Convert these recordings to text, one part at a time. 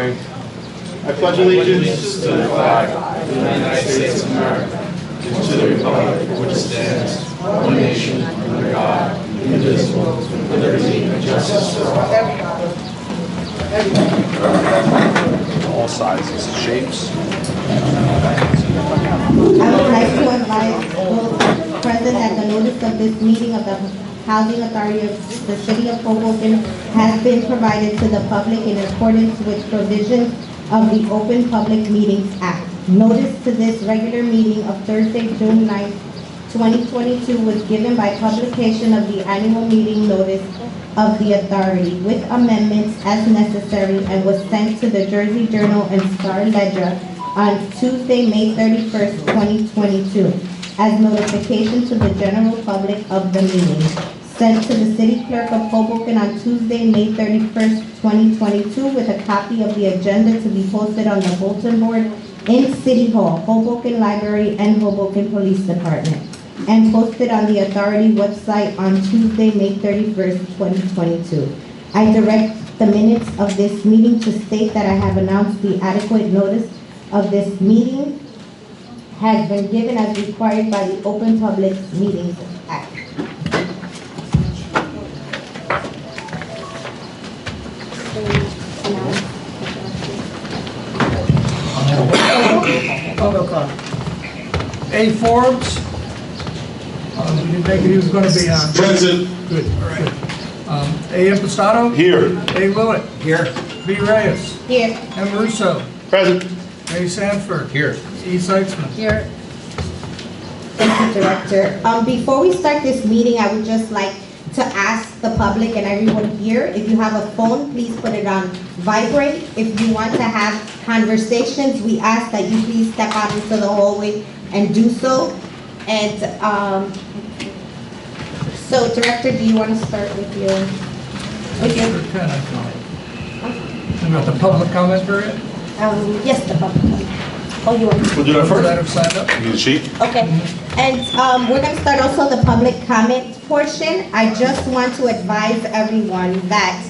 carried. I pledge allegiance To the flag of the United States of America, and to the republic for which it stands, one nation, under God, indivisible, with liberty and justice for all. All sizes, shapes. I would like to advise those present that the notice of this meeting of the Housing Authority of the City of Hoboken has been provided to the public in accordance with provisions of the Open Public Meetings Act. Notice to this regular meeting of Thursday, June 9, 2022 was given by publication of the annual meeting notice of the authority with amendments as necessary and was sent to the Jersey Journal and Star Ledger on Tuesday, May 31st, 2022, as notification to the general public of the meeting. Sent to the City Clerk of Hoboken on Tuesday, May 31st, 2022, with a copy of the agenda to be posted on the bulletin board in City Hall, Hoboken Library, and Hoboken Police Department, and posted on the authority website on Tuesday, May 31st, 2022. I direct the minutes of this meeting to state that I have announced the adequate notice of this meeting has been given as required by the Open Public Meetings Act. Public comment. A Forbes. We didn't think he was going to be on. Present. Good, all right. A Impastato. Here. A Willett. Here. B Reyes. Here. M Russo. Present. A Sanford. Here. E Seitzman. Here. Thank you, Director. Before we start this meeting, I would just like to ask the public and everyone here, if you have a phone, please put it on vibrate. If you want to have conversations, we ask that you please step out into the hallway and do so. And so, Director, do you want to start with your? Number 10, I thought. You got the public comment period? Yes, the public. Oh, you want? We'll do that Those that first. have signed up? You need a sheet? Okay, and we're going to start also the public comment portion. I just want to advise everyone that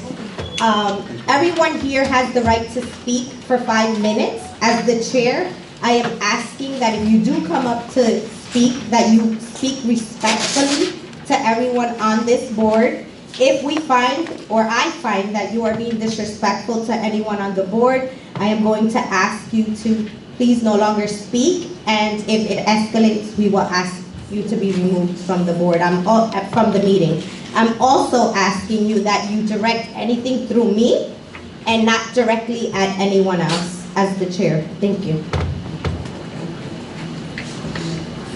everyone here has the right to speak for 5 minutes. As the chair, I am asking that if you do come up to speak, that you speak respectfully to everyone on this board. If we find, or I find, that you are being disrespectful to anyone on the board, I am going to ask you to please no longer speak, and if it escalates, we will ask you to be removed from the board, from the meeting. I'm also asking you that you direct anything through me and not directly at anyone else as the chair. Thank you.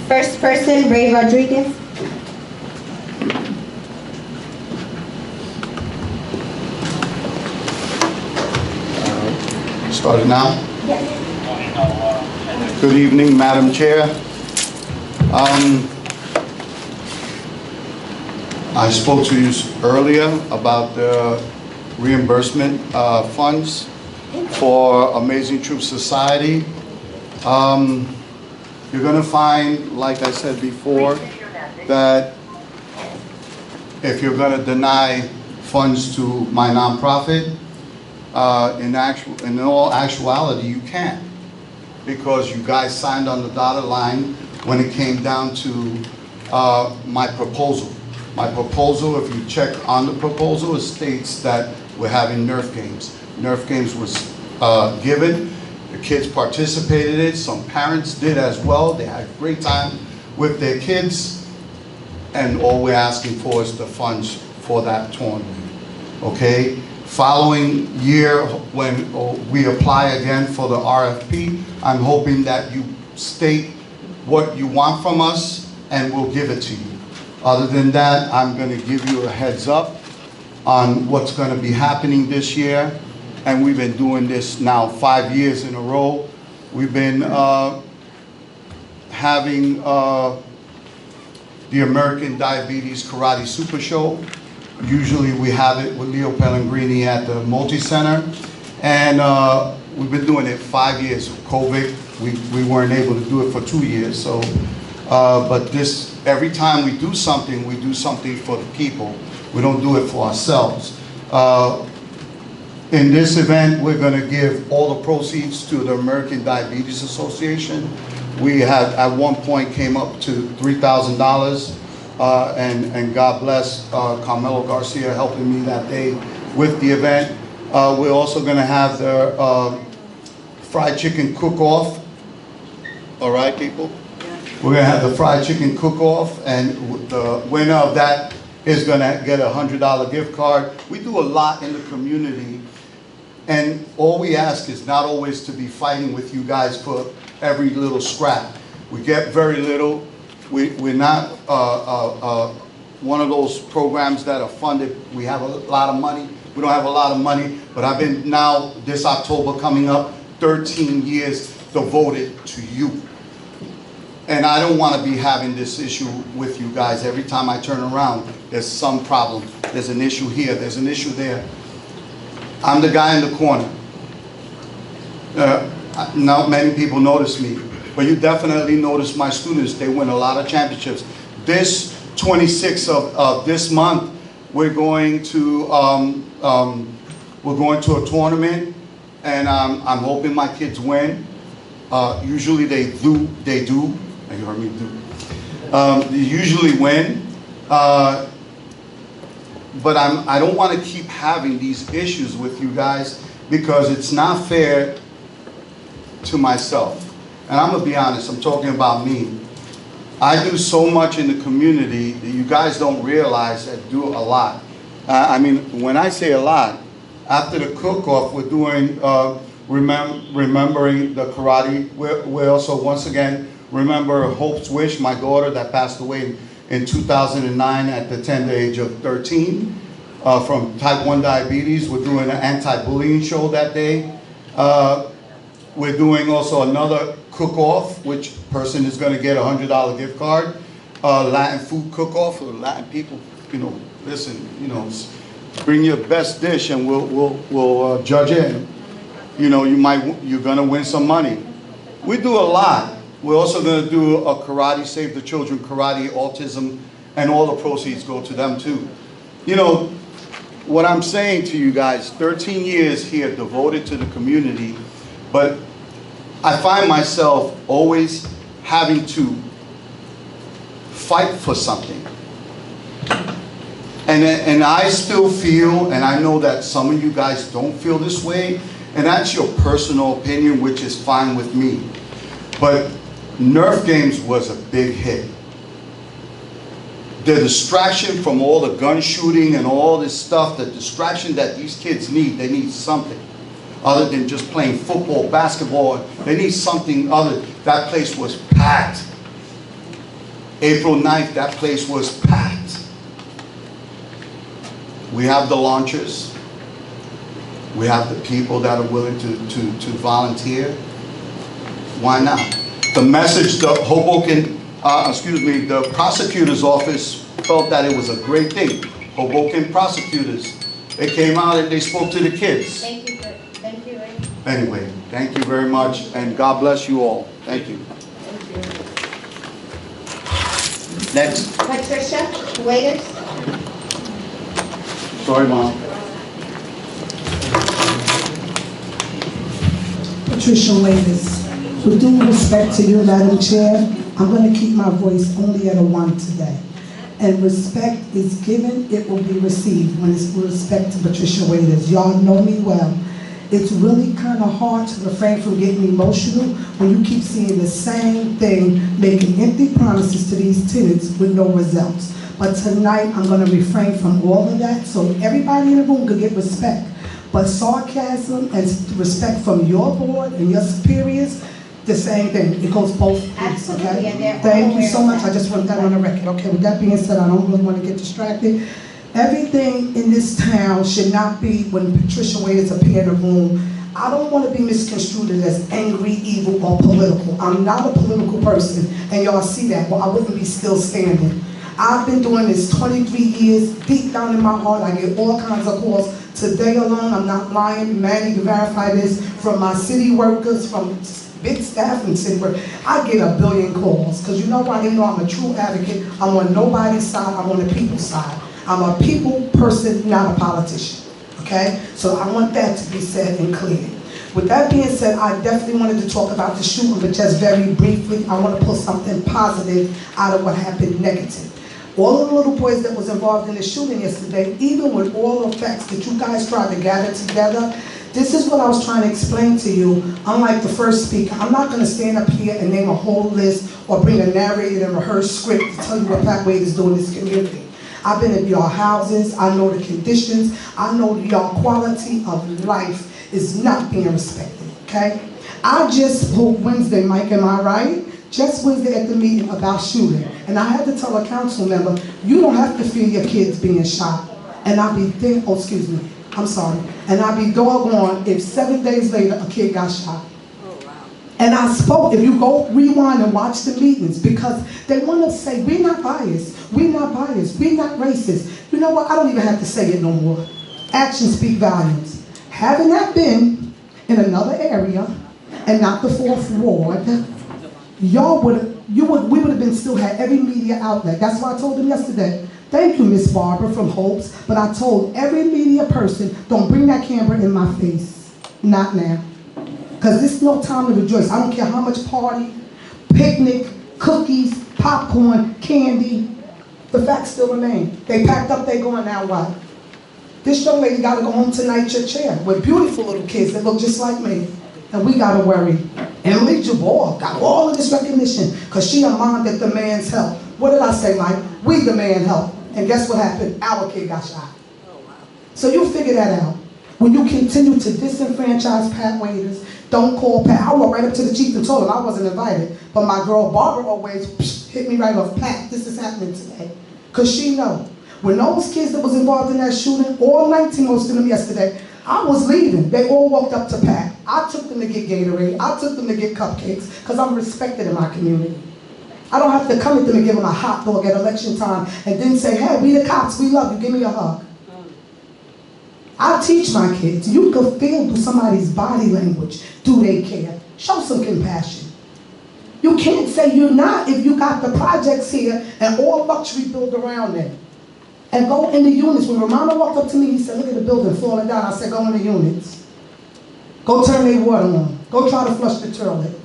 First person, Ray Rodriguez. Started now? Yes. Good evening, Madam Chair. I spoke to you earlier about the reimbursement funds for Amazing Troop Society. You're going to find, like I said before, that if you're going to deny funds to my nonprofit, in all actuality, you can't, because you guys signed on the dotted line when it came down to my proposal. My proposal, if you check on the proposal, it states that we're having Nerf games. Nerf games was given. The kids participated in it. Some parents did as well. They had a great time with their kids. And all we're asking for is the funds for that tournament. Okay? Following year, when we apply again for the RFP, I'm hoping that you state what you want from us and we'll give it to you. Other than that, I'm going to give you a heads up on what's going to be happening this year. And we've been doing this now 5 years in a row. We've been having the American Diabetes Karate Super Show. Usually we have it with Leo Pellegrini at the Multi-Center. And we've been doing it 5 years. COVID, we weren't able to do it for 2 years. So, but this, every time we do something for the people. We don't do it for ourselves. In this event, we're going to give all the proceeds to the American Diabetes Association. We had, at one point, came up to $3,000, and God bless Carmelo Garcia helping me that day with the event. We're also going to have the fried chicken cook-off. All right, people? We're going to have the fried chicken cook-off, and the winner of that is going to get a $100 gift card. We do a lot in the community, and all we ask is not always to be fighting with you guys for every little scrap. We get very little. We're not one of those programs that are funded. We have a lot of money. We don't have a lot of money, but I've been now, this October coming up, 13 years devoted to you. And I don't want to be having this issue with you guys. Every time I turn around, there's some problem. There's an issue here, there's an issue there. I'm the guy in the corner. Not many people notice me, but you definitely notice my students. They win a lot of championships. This 26th of this month, we're going to a tournament, and I'm hoping my kids win. Usually they do. You heard me do. They usually win, but I don't want to keep having these issues with you guys because it's not fair to myself. And I'm gonna be honest. I'm talking about me. I do so much in the community that you guys don't realize I do a lot. I mean, when I say a lot, after the cook-off, we're doing remembering the karate. We're also, once again, remember Hope's Wish, my daughter that passed away in 2009 at the tender age of 13 from type 1 diabetes. We're doing an anti-bullying show that day. We're doing also another cook-off, which person is going to get a $100 gift card. Latin food cook-off for Latin people. You know, listen, you know, bring your best dish and we'll judge it. You know, you're going to win some money. We do a lot. We're also going to do a karate, Save the Children, karate, autism, and all the proceeds go to them too. You know, what I'm saying to you guys, 13 years here devoted to the community, but I find myself always having to fight for something. And I still feel, and I know that some of you guys don't feel this way, and that's your personal opinion, which is fine with me. But Nerf games was a big hit. The distraction from all the gun shooting and all this stuff, the distraction that these kids need, they need something other than just playing football, basketball. They need something other. That place was packed. April 9th, that place was packed. We have the launchers. We have the people that are willing to volunteer. Why not? The message, the Hoboken, the prosecutor's office felt that it was a great thing. Hoboken prosecutors, they came out and they spoke to the kids. Thank you. Anyway, thank you very much, and God bless you all. Thank you. Next. Patricia Waiters. Sorry, Mom. Patricia Waiters. With due respect to you, Madam Chair, I'm going to keep my voice only at a 1 today. And respect is given, it will be received when it's with respect to Patricia Waiters. Y'all know me well. It's really kind of hard to refrain from getting emotional when you keep seeing the same thing, making empty promises to these tenants with no results. But tonight, I'm going to refrain from all of that so everybody in the room could get respect. But sarcasm and respect from your board and your superiors, the same thing. It goes both ways. Absolutely, okay? and they're Thank all you so aware of much. I just want that on the record. Okay, with that being said, I don't really want to get distracted. Everything in this town should not be when Patricia Waiters appear in the room. I don't want to be misconstrued as angry, evil, or political. I'm not a political person, and y'all see that, but I wouldn't be still standing. I've been doing this 23 years, deep down in my heart. I get all kinds of calls. Today alone, I'm not lying, Manny can verify this, from my city workers, from big staff and city workers. I get a billion calls, because you know why? They know I'm a true advocate. I'm on nobody's side, I'm on the people's side. I'm a people person, not a politician. okay? So I want that to be said and clear. With that being said, I definitely wanted to talk about the shooting, but just very briefly, I want to pull something positive out of what happened negative. All of the little boys that was involved in the shooting yesterday, even with all the facts that you guys tried to gather together, this is what I was trying to explain to you. Unlike the first speaker, I'm not going to stand up here and name a whole list or bring a narrated and rehearsed script to tell you what Pat Wade is doing in this community. I've been in y'all houses, I know the conditions, I know y'all quality of life is not being respected, okay? I just spoke Wednesday, Mike, am I right? Just Wednesday at the meeting about shooting. And I had to tell a council member, you don't have to fear your kids being shot. And I'd be and I'd be doggone if 7 days later a kid got shot. And I spoke, if you go rewind and watch the meetings, because they want to say, we're not biased, we're not biased, we're not racist. You know what, I don't even have to say it no more. Actions speak volumes. Having that been in another area, and not the 4th Ward, we would have been still had every media outlet. That's why I told them yesterday, thank you, Miss Barbara from Hopes, but I told every media person, don't bring that camera in my face. Not now. Because this is no time to rejoice. I don't care how much party, picnic, cookies, popcorn, candy. The facts still remain. They packed up, they going, now what? This young lady got to go home tonight, HHA, with beautiful little kids that look just like me. And we got to worry. Emily Jabor got all of this recognition because she a mom that demands help. What did I say, Mike? We demand help. And guess what happened? Our kid got shot. So you figure that out. When you continue to disenfranchise Pat Waders, don't call Pat. I went right up to the chief and told him I wasn't invited. But my girl Barbara always hit me right off. Pat, this is happening today. Because she know. When those kids that was involved in that shooting, all 19, most of them yesterday, I was leaving. They all walked up to Pat. I took them to get Gatorade. I took them to get cupcakes because I'm respected in my community. I don't have to come at them and give them a hot dog at election time and then say, hey, we the cops, we love you, give me a hug. I teach my kids, you can feel through somebody's body language, do they care? Show some compassion. You can't say you're not if you got the projects here and all luxury built around them. And go in the units. When Romano walked up to me, he said, look at the building falling down. I said, go in the units. Go turn their water on. Go try to flush the toilet.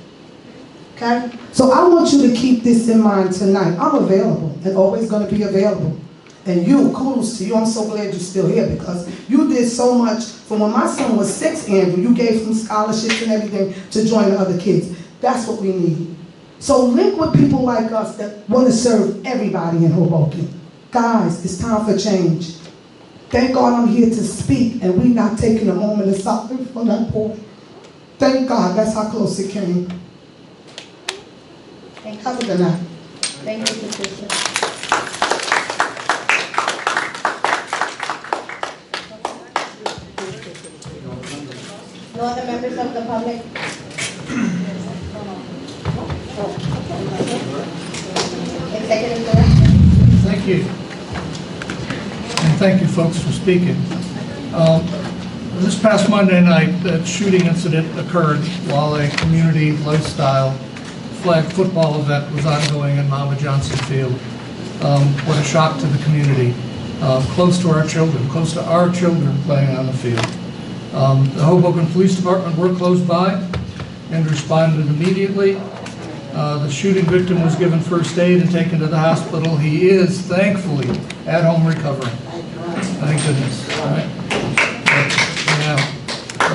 Okay? So I want you to keep this in mind tonight. I'm available and always going to be available. And you, kudos to you. I'm so glad you're still here because you did so much. From when my son was 6, Andrew, you gave him scholarships and everything to join the other kids. That's what we need. So link with people like us that want to serve everybody in Hoboken. Guys, it's time for change. Thank God I'm here to speak and we're not taking a moment of silence for that poor. Thank God, that's how close it came. Have a good night. Thank you, Patricia. No other members of the public? Executive Director. Thank you. And thank you folks for speaking. This past Monday night, that shooting incident occurred while a community lifestyle flag football event was ongoing in Mama Johnson Field. What a shock to the community. Close to our children playing on the field. The Hoboken Police Department were close by and responded immediately. The shooting victim was given first aid and taken to the hospital. He is, thankfully, at home recovering. Thank goodness. Right?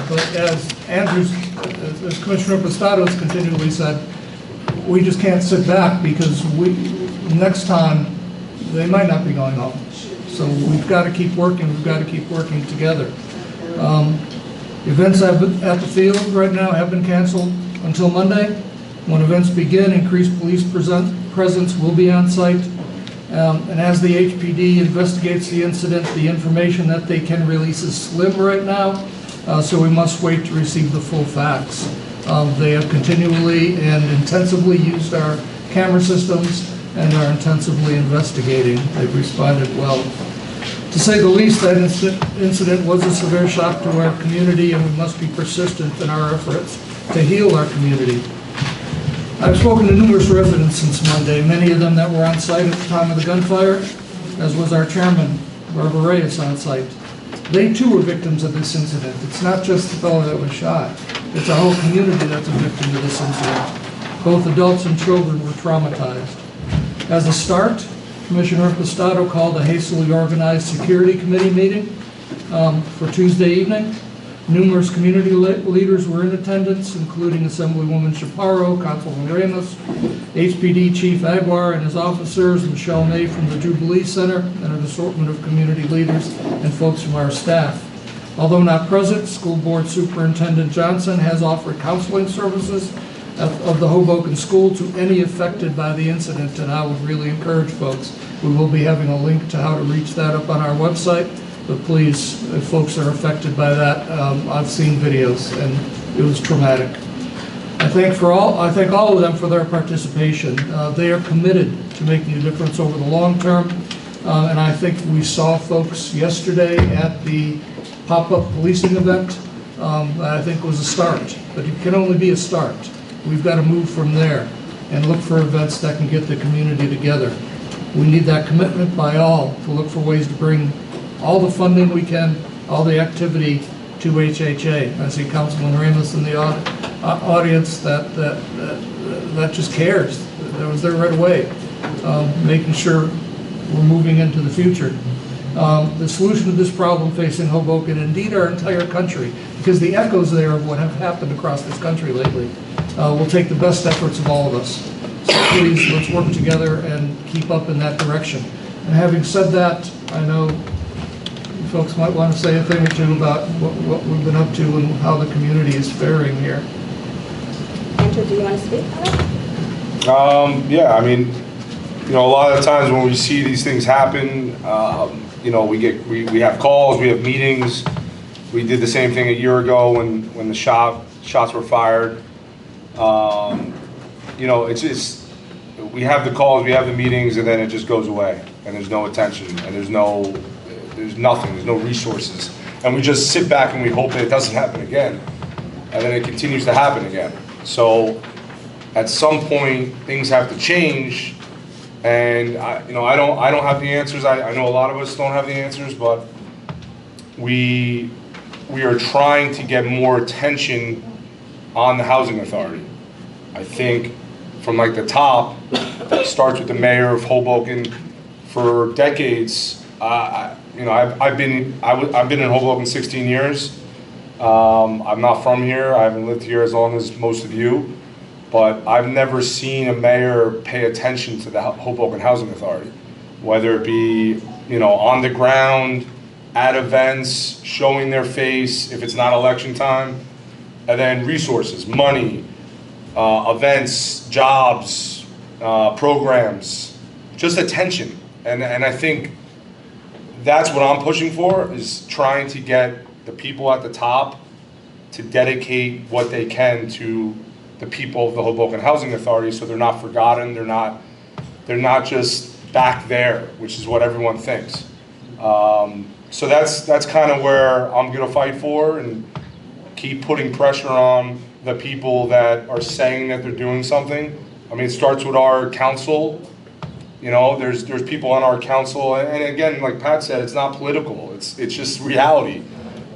But as Commissioner Pistato has continually said, we just can't sit back because next time they might not be going home. So we've got to keep working. We've got to keep working together. Events at the field right now have been canceled until Monday. When events begin, increased police presence will be on site. And as the HPD investigates the incident, the information that they can release is slim right now, so we must wait to receive the full facts. They have continually and intensively used our camera systems and are intensively investigating. They've responded well. To say the least, that incident was a severe shock to our community, and we must be persistent in our efforts to heal our community. I've spoken to numerous residents since Monday, many of them that were on site at the time of the gunfire, as was our chairman, Barbara Reyes, on site. They too are victims of this incident. It's not just the fellow that was shot. It's our whole community that's a victim of this incident. Both adults and children were traumatized. As a start, Commissioner Impastato called a hastily organized security committee meeting for Tuesday evening. Numerous community leaders were in attendance, including Assemblywoman Chaparro, Councilman Ramos, HPD Chief Aguirre and his officers, Michelle May from the Jubilee Center, and an assortment of community leaders and folks from our staff. Although not present, School Board Superintendent Johnson has offered counseling services of the Hoboken School to any affected by the incident, and I would really encourage folks. We will be having a link to how to reach that up on our website. But please, if folks are affected by that, I've seen videos and it was traumatic. I thank all of them for their participation. They are committed to making a difference over the long term. And I think we saw folks yesterday at the pop-up policing event. I think was a start, but it can only be a start. We've got to move from there and look for events that can get the community together. We need that commitment by all to look for ways to bring all the funding we can, all the activity to HHA. I see Councilman Ramos in the audience that just cares. That was there right away, making sure we're moving into the future. The solution to this problem facing Hoboken, indeed our entire country, because the echoes there of what have happened across this country lately, will take the best efforts of all of us. So please, let's work together and keep up in that direction. And having said that, I know folks might want to say a thing or two about what we've been up to and how the community is faring here. Andrew, do you want to speak on it? Yeah, I mean, you know, a lot of the times when we see these things happen, you know, we have calls, we have meetings. We did the same thing a year ago when the shots were fired. You know, it's just, we have the calls, we have the meetings, and then it just goes away, and there's no attention, and there's nothing, there's no resources. And we just sit back and we hope that it doesn't happen again. And then it continues to happen again. So at some point, things have to change. And I don't have the answers. I know a lot of us don't have the answers, but we are trying to get more attention on the housing authority. I think from like the top, it starts with the mayor of Hoboken. For decades, I've been in Hoboken 16 years. I'm not from here. I haven't lived here as long as most of you, but I've never seen a mayor pay attention to the Hoboken Housing Authority, whether it be, you know, on the ground, at events, showing their face if it's not election time, and then resources, money, events, jobs, programs, just attention. And I think that's what I'm pushing for, is trying to get the people at the top to dedicate what they can to the people of the Hoboken Housing Authority, so they're not forgotten, they're not just back there, which is what everyone thinks. So that's kind of where I'm gonna fight for, and keep putting pressure on the people that are saying that they're doing something. I mean, it starts with our council. You know, there's people on our council, and again, like Pat said, it's not political. It's just reality.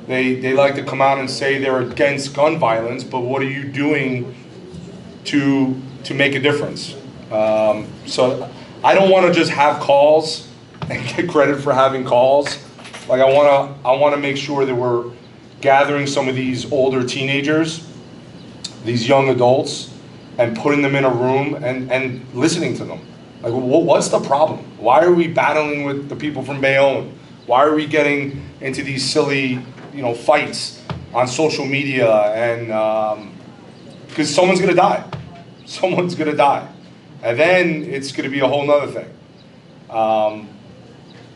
They like to come out and say they're against gun violence, but what are you doing to make a difference? So I don't want to just have calls and get credit for having calls. Like I want to make sure that we're gathering some of these older teenagers, these young adults, and putting them in a room and listening to them. Like, what's the problem? Why are we battling with the people from Bayonne? Why are we getting into these silly, you know, fights on social media? And because someone's gonna die. Someone's gonna die. And then it's gonna be a whole nother thing.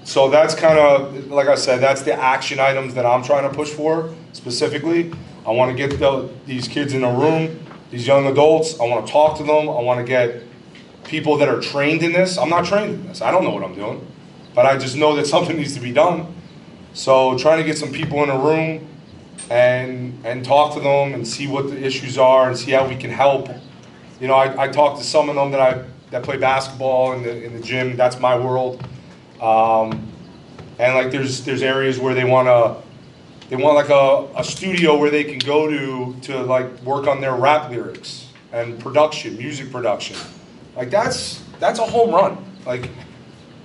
So that's kind of, like I said, that's the action items that I'm trying to push for specifically. I wanna get these kids in a room, these young adults. I wanna talk to them. I wanna get people that are trained in this. I'm not trained in this. I don't know what I'm doing, but I just know that something needs to be done. So trying to get some people in a room and talk to them and see what the issues are and see how we can help. You know, I talked to some of them that play basketball in the gym. That's my world. And like there's areas where they want to They want like a studio where they can go to like work on their rap lyrics and production, music production. Like that's a home run. Like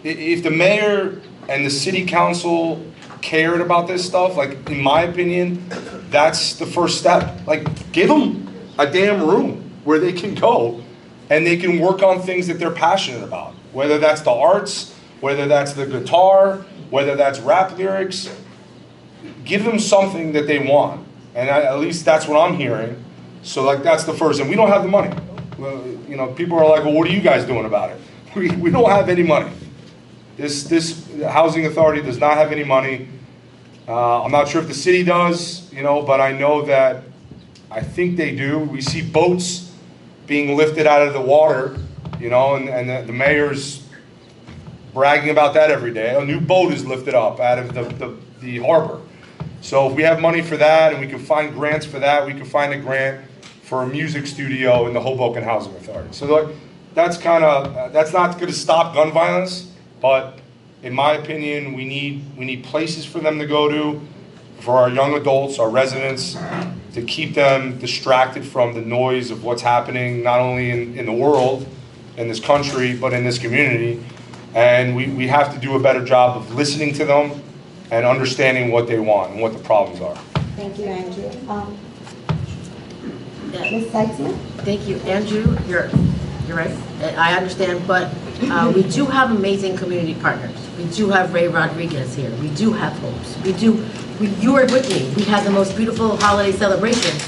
if the mayor and the city council cared about this stuff, like in my opinion, that's the first step. Like give them a damn room where they can go and they can work on things that they're passionate about. Whether that's the arts, whether that's the guitar, whether that's rap lyrics, give them something that they want. And at least that's what I'm hearing. So like that's the first, and we don't have the money. Well, you know, people are like, well, what are you guys doing about it? We don't have any money. This housing authority does not have any money. I'm not sure if the city does, you know, but I know that I think they do. We see boats being lifted out of the water, you know, and the mayor's bragging about that every day. A new boat is lifted up out of the harbor. So if we have money for that and we can find grants for that, we can find a grant for a music studio in the Hoboken Housing Authority. So like, that's not going to stop gun violence, but in my opinion, we need places for them to go to, for our young adults, our residents, to keep them distracted from the noise of what's happening, not only in the world, in this country, but in this community. And we have to do a better job of listening to them and understanding what they want and what the problems are. Thank you, Andrew. Ms. Seitzman? Thank you, Andrew. You're right. I understand, but we do have amazing community partners. We do have Ray Rodriguez here. We do have hopes. You were with me. We had the most beautiful holiday celebration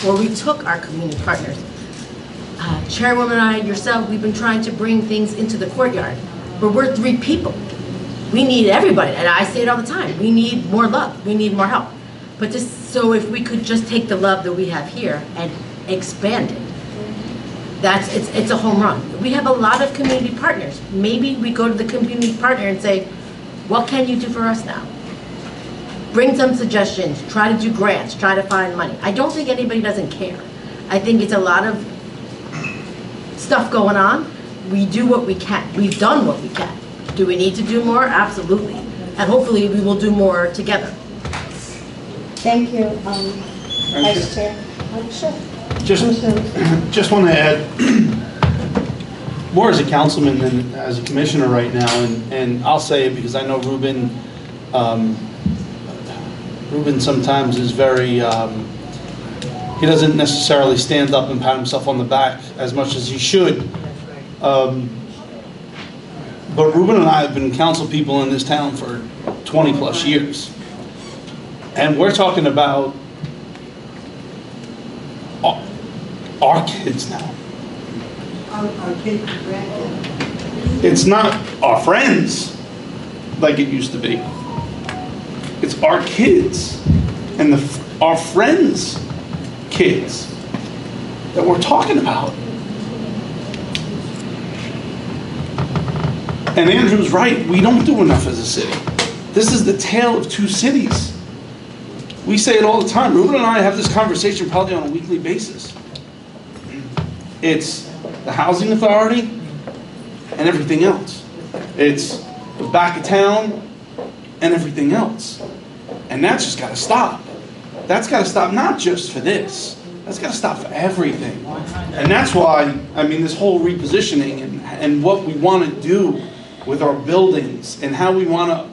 where we took our community partners. Chairwoman and I, yourself, we've been trying to bring things into the courtyard, but we're 3 people. We need everybody, and I say it all the time. We need more love. We need more help. But so if we could just take the love that we have here and expand it, it's a home run. We have a lot of community partners. Maybe we go to the community partner and say, what can you do for us now? Bring some suggestions, try to do grants, try to find money. I don't think anybody doesn't care. I think it's a lot of stuff going on. We do what we can. We've done what we can. Do we need to do more? Absolutely. And hopefully we will do more together. Thank you, Vice Chair. Sure. Just want to add, more as a councilman than as a commissioner right now, and I'll say it because I know Ruben sometimes is very, he doesn't necessarily stand up and pat himself on the back as much as he should. But Ruben and I have been council people in this town for 20 plus years. And we're talking about our kids now. Our kids and grandkids. It's not our friends like it used to be. It's our kids and our friends' kids that we're talking about. And Andrew's right, we don't do enough as a city. This is the tale of 2 cities. We say it all the time. Ruben and I have this conversation probably on a weekly basis. It's the housing authority and everything else. It's the back of town and everything else. And that's just gotta stop. That's gotta stop not just for this. That's gotta stop for everything. And that's why, I mean, this whole repositioning and what we wanna do with our buildings and how we wanna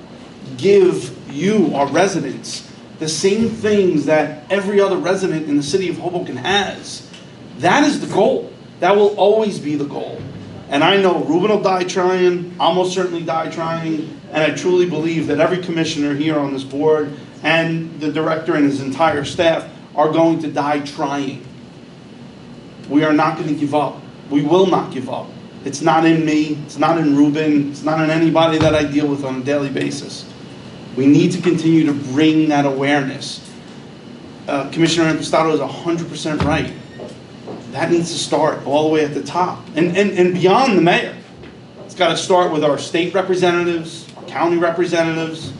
give you, our residents, the same things that every other resident in the city of Hoboken has. That is the goal. That will always be the goal. And I know Ruben will die trying, I'll most certainly die trying, and I truly believe that every commissioner here on this board and the director and his entire staff are going to die trying. We are not going to give up. We will not give up. It's not in me, it's not in Ruben, it's not in anybody that I deal with on a daily basis. We need to continue to bring that awareness. Commissioner Impastato is 100% right. That needs to start all the way at the top and beyond the mayor. It's got to start with our state representatives, our county representatives,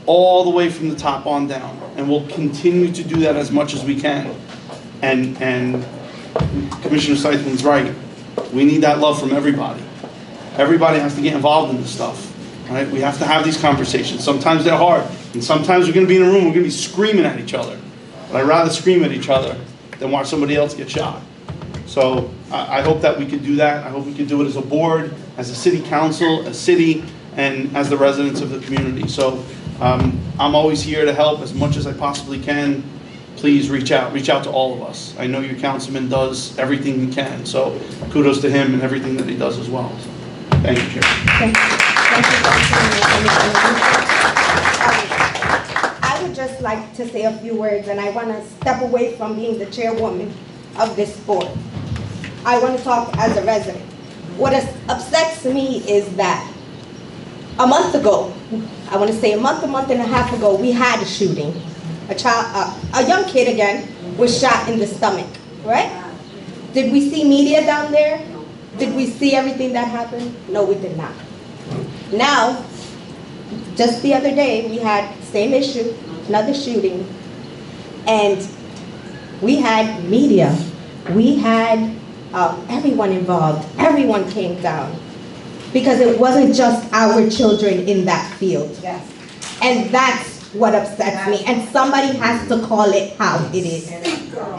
all the way from the top on down. And we'll continue to do that as much as we can. And Commissioner Seitzman's right. We need that love from everybody. Everybody has to get involved in this stuff. Right? We have to have these conversations. Sometimes they're hard. And sometimes we're gonna be in a room, we're gonna be screaming at each other. But I'd rather scream at each other than watch somebody else get shot. So I hope that we could do that. I hope we could do it as a board, as a city council, a city, and as the residents of the community. So I'm always here to help as much as I possibly can. Please reach out to all of us. I know your councilman does everything he can, so kudos to him and everything that he does as well. So, thank you, Chair. Thank you, I would just like to say a few words, and I want to step away from being the chairwoman of this board. I want to talk as a resident. What upsets me is that a month ago, I want to say a month and a half ago, we had a shooting. A young kid again was shot in the stomach, right? Did we see media down there? Did we see everything that happened? No, we did not. Now, just the other day, we had same issue, another shooting, and we had media. We had everyone involved. Everyone came down because it wasn't just our children in that field. Yes. And that's what upsets me, and somebody has to call it how it is.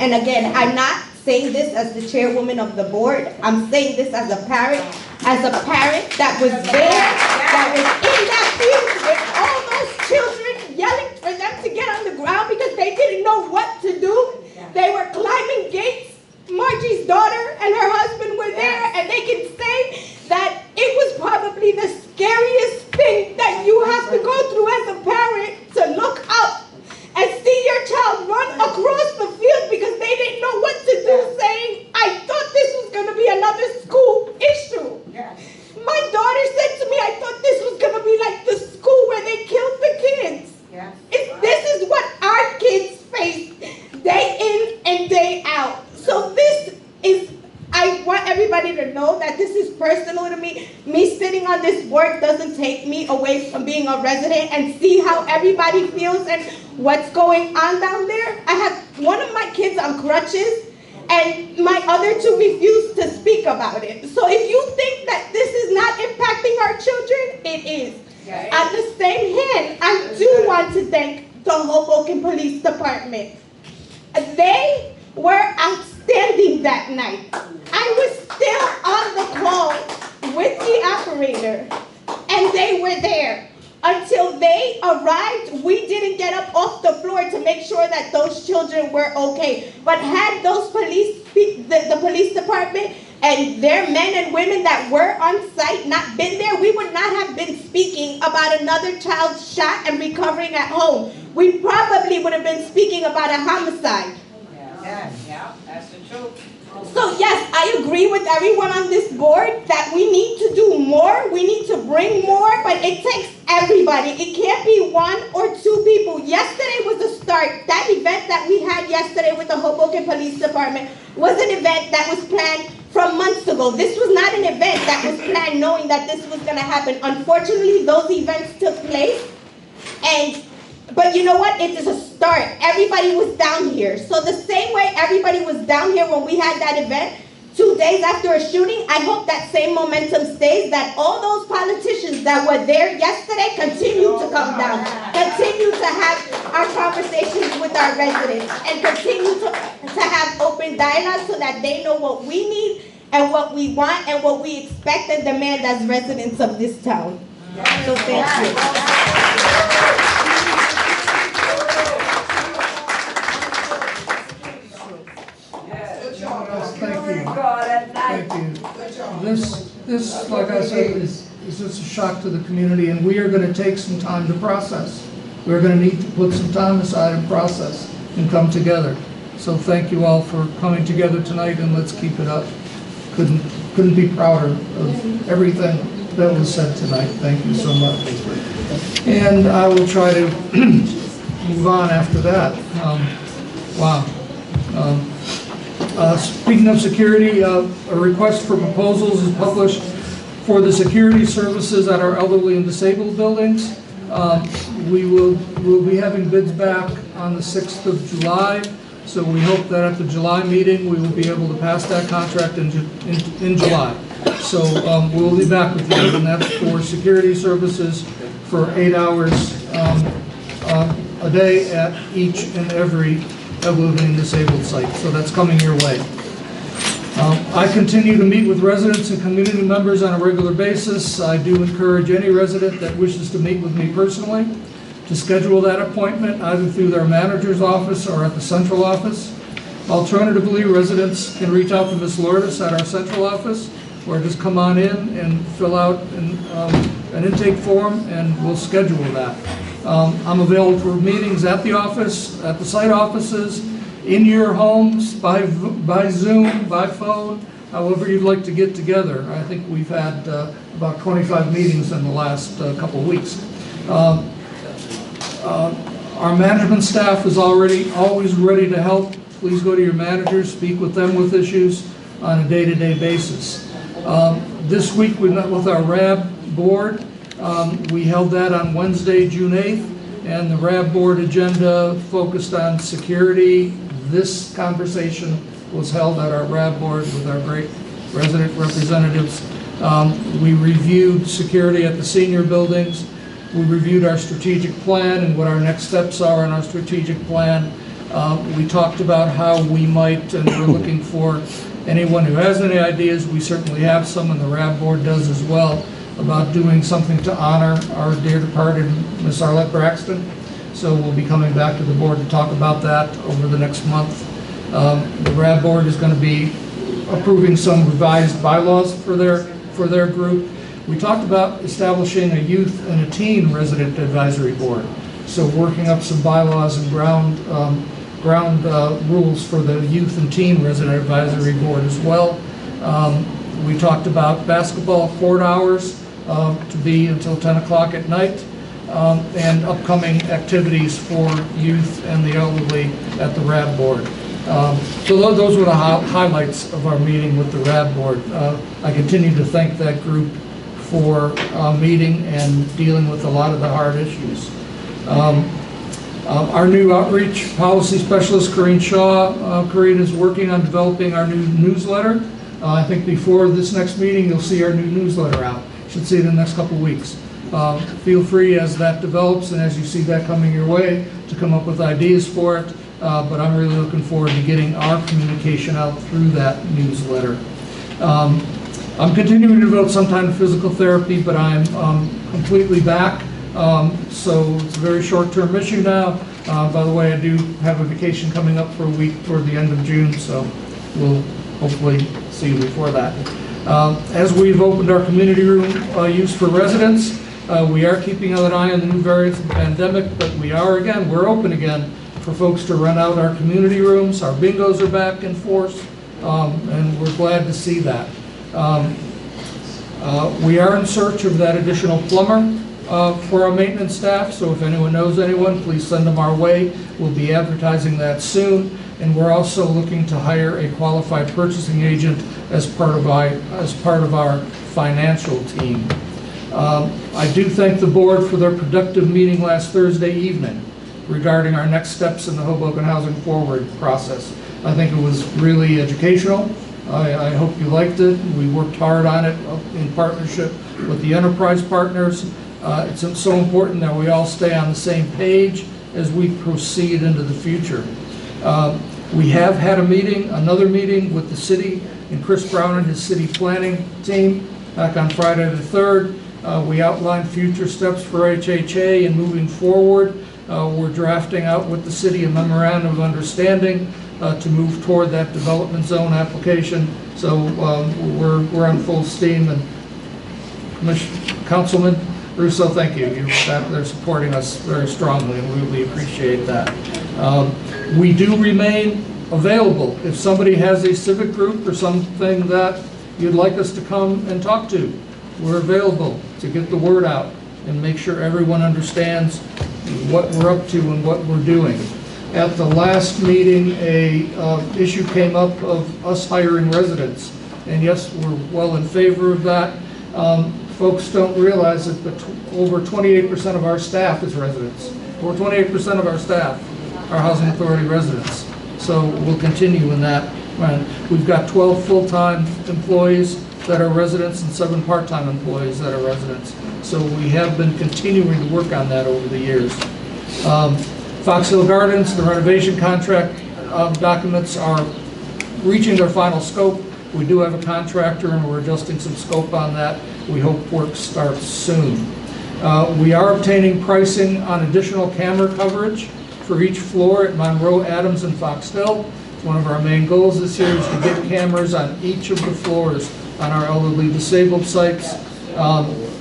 And again, I'm not saying this as the chairwoman of the board. I'm saying this as a parent that was there, that was in that field with all those children yelling for them to get on the ground because they didn't know what to do. They were climbing gates. Margie's daughter and her husband were there, and they can say that it was probably the scariest thing that you have to go through as a parent, to look up and see your child run across the field because they didn't know what to do, saying, I thought this was going to be another school issue. My daughter said to me, I thought this was going to be like the school where they killed the kids. This is what our kids face day in and day out. So this is, I want everybody to know that this is personal to me. Me sitting on this board doesn't take me away from being a resident and see how everybody feels and what's going on down there. I have one of my kids on crutches, and my other two refuse to speak about it. So if you think that this is not impacting our children, it is. At the same hand, I do want to thank the Hoboken Police Department. They were outstanding that night. I was still on the call with the operator, and they were there. Until they arrived, we didn't get up off the floor to make sure that those children were okay. But had those the police department and their men and women that were on site not been there, we would not have been speaking about another child shot and recovering at home. We probably would have been speaking about a homicide. Yeah, that's the truth. So yes, I agree with everyone on this board that we need to do more, we need to bring more, but it takes everybody. It can't be one or two people. Yesterday was the start. That event that we had yesterday with the Hoboken Police Department was an event that was planned from months ago. This was not an event that was planned knowing that this was going to happen. Unfortunately, those events took place, but you know what? It is a start. Everybody was down here. So the same way everybody was down here when we had that event, 2 days after a shooting, I hope that same momentum stays, that all those politicians that were there yesterday continue to come down, continue to have our conversations with our residents, and continue to have open dialogue so that they know what we need and what we want and what we expect and demand as residents of this town. So thank you. Thank you. This, like I said, is just a shock to the community, and we are going to take some time to process. We're going to need to put some time aside and process and come together. So thank you all for coming together tonight, and let's keep it up. Couldn't be prouder of everything that was said tonight. Thank you so much. And I will try to move on after that. Wow. Speaking of security, a request for proposals is published for the security services at our elderly and disabled buildings. We'll be having bids back on the 6th of July, so we hope that at the July meeting we will be able to pass that contract in July. So we'll be back with you, and that's for security services for 8 hours a day at each and every elderly disabled site. So that's coming your way. I continue to meet with residents and community members on a regular basis. I do encourage any resident that wishes to meet with me personally to schedule that appointment either through their manager's office or at the central office. Alternatively, residents can reach out to Ms. Lourdes at our central office, or just come on in and fill out an intake form, and we'll schedule that. I'm available for meetings at the office, at the site offices, in your homes, by Zoom, by phone, however you'd like to get together. I think we've had about 25 meetings in the last couple of weeks. Our management staff is always ready to help. Please go to your managers, speak with them with issues on a day-to-day basis. This week we met with our RAB board. We held that on Wednesday, June 8th, and the RAB board agenda focused on security. This conversation was held at our RAB board with our great resident representatives. We reviewed security at the senior buildings. We reviewed our strategic plan and what our next steps are in our strategic plan. We talked about how we might, and we're looking for anyone who has any ideas. We certainly have some, and the RAB board does as well, about doing something to honor our dear departed Miss Arlette Braxton. So we'll be coming back to the board to talk about that over the next month. The RAB board is going to be approving some revised bylaws for their group. We talked about establishing a youth and a teen resident advisory board. So working up some bylaws and ground rules for the youth and teen resident advisory board as well. We talked about basketball court hours to be until 10 o'clock at night, and upcoming activities for youth and the elderly at the RAB board. So those were the highlights of our meeting with the RAB board. I continue to thank that group for meeting and dealing with a lot of the hard issues. Our new outreach policy specialist, Corrine Shaw, Corrine is working on developing our new newsletter. I think before this next meeting, you'll see our new newsletter out. Should see it in the next couple of weeks. Feel free as that develops and as you see that coming your way to come up with ideas for it. But I'm really looking forward to getting our communication out through that newsletter. I'm continuing to devote some time to physical therapy, but I'm completely back. So it's a very short-term issue now. By the way, I do have a vacation coming up for a week toward the end of June, so we'll hopefully see you before that. As we've opened our community room use for residents, we are keeping an eye on the new variants of the pandemic, but we're open again for folks to rent out our community rooms. Our bingos are back in force, and we're glad to see that. We are in search of that additional plumber for our maintenance staff, so if anyone knows anyone, please send them our way. We'll be advertising that soon, and we're also looking to hire a qualified purchasing agent as part of our financial team. I do thank the board for their productive meeting last Thursday evening regarding our next steps in the Hoboken Housing Forward process. I think it was really educational. I hope you liked it. We worked hard on it in partnership with the enterprise partners. It's so important that we all stay on the same page as we proceed into the future. We have had another meeting with the city and Chris Brown and his city planning team back on Friday the 3rd. We outlined future steps for HHA and moving forward. We're drafting out with the city a memorandum of understanding to move toward that development zone application. So we're on full steam, and Councilman Russo, thank you. You're back there supporting us very strongly, and we really appreciate that. We do remain available. If somebody has a civic group or something that you'd like us to come and talk to, we're available to get the word out and make sure everyone understands what we're up to and what we're doing. At the last meeting, a issue came up of us hiring residents, and yes, we're well in favor of that. Folks don't realize that over 28% of our staff is residents. Over 28% of our staff are Housing Authority residents. So we'll continue in that. We've got 12 full-time employees that are residents and 7 part-time employees that are residents. So we have been continuing to work on that over the years. Fox Hill Gardens, the renovation contract documents are reaching their final scope. We do have a contractor and we're adjusting some scope on that. We hope work starts soon. We are obtaining pricing on additional camera coverage for each floor at Monroe, Adams, and Fox Hill. One of our main goals this year is to get cameras on each of the floors on our elderly disabled sites.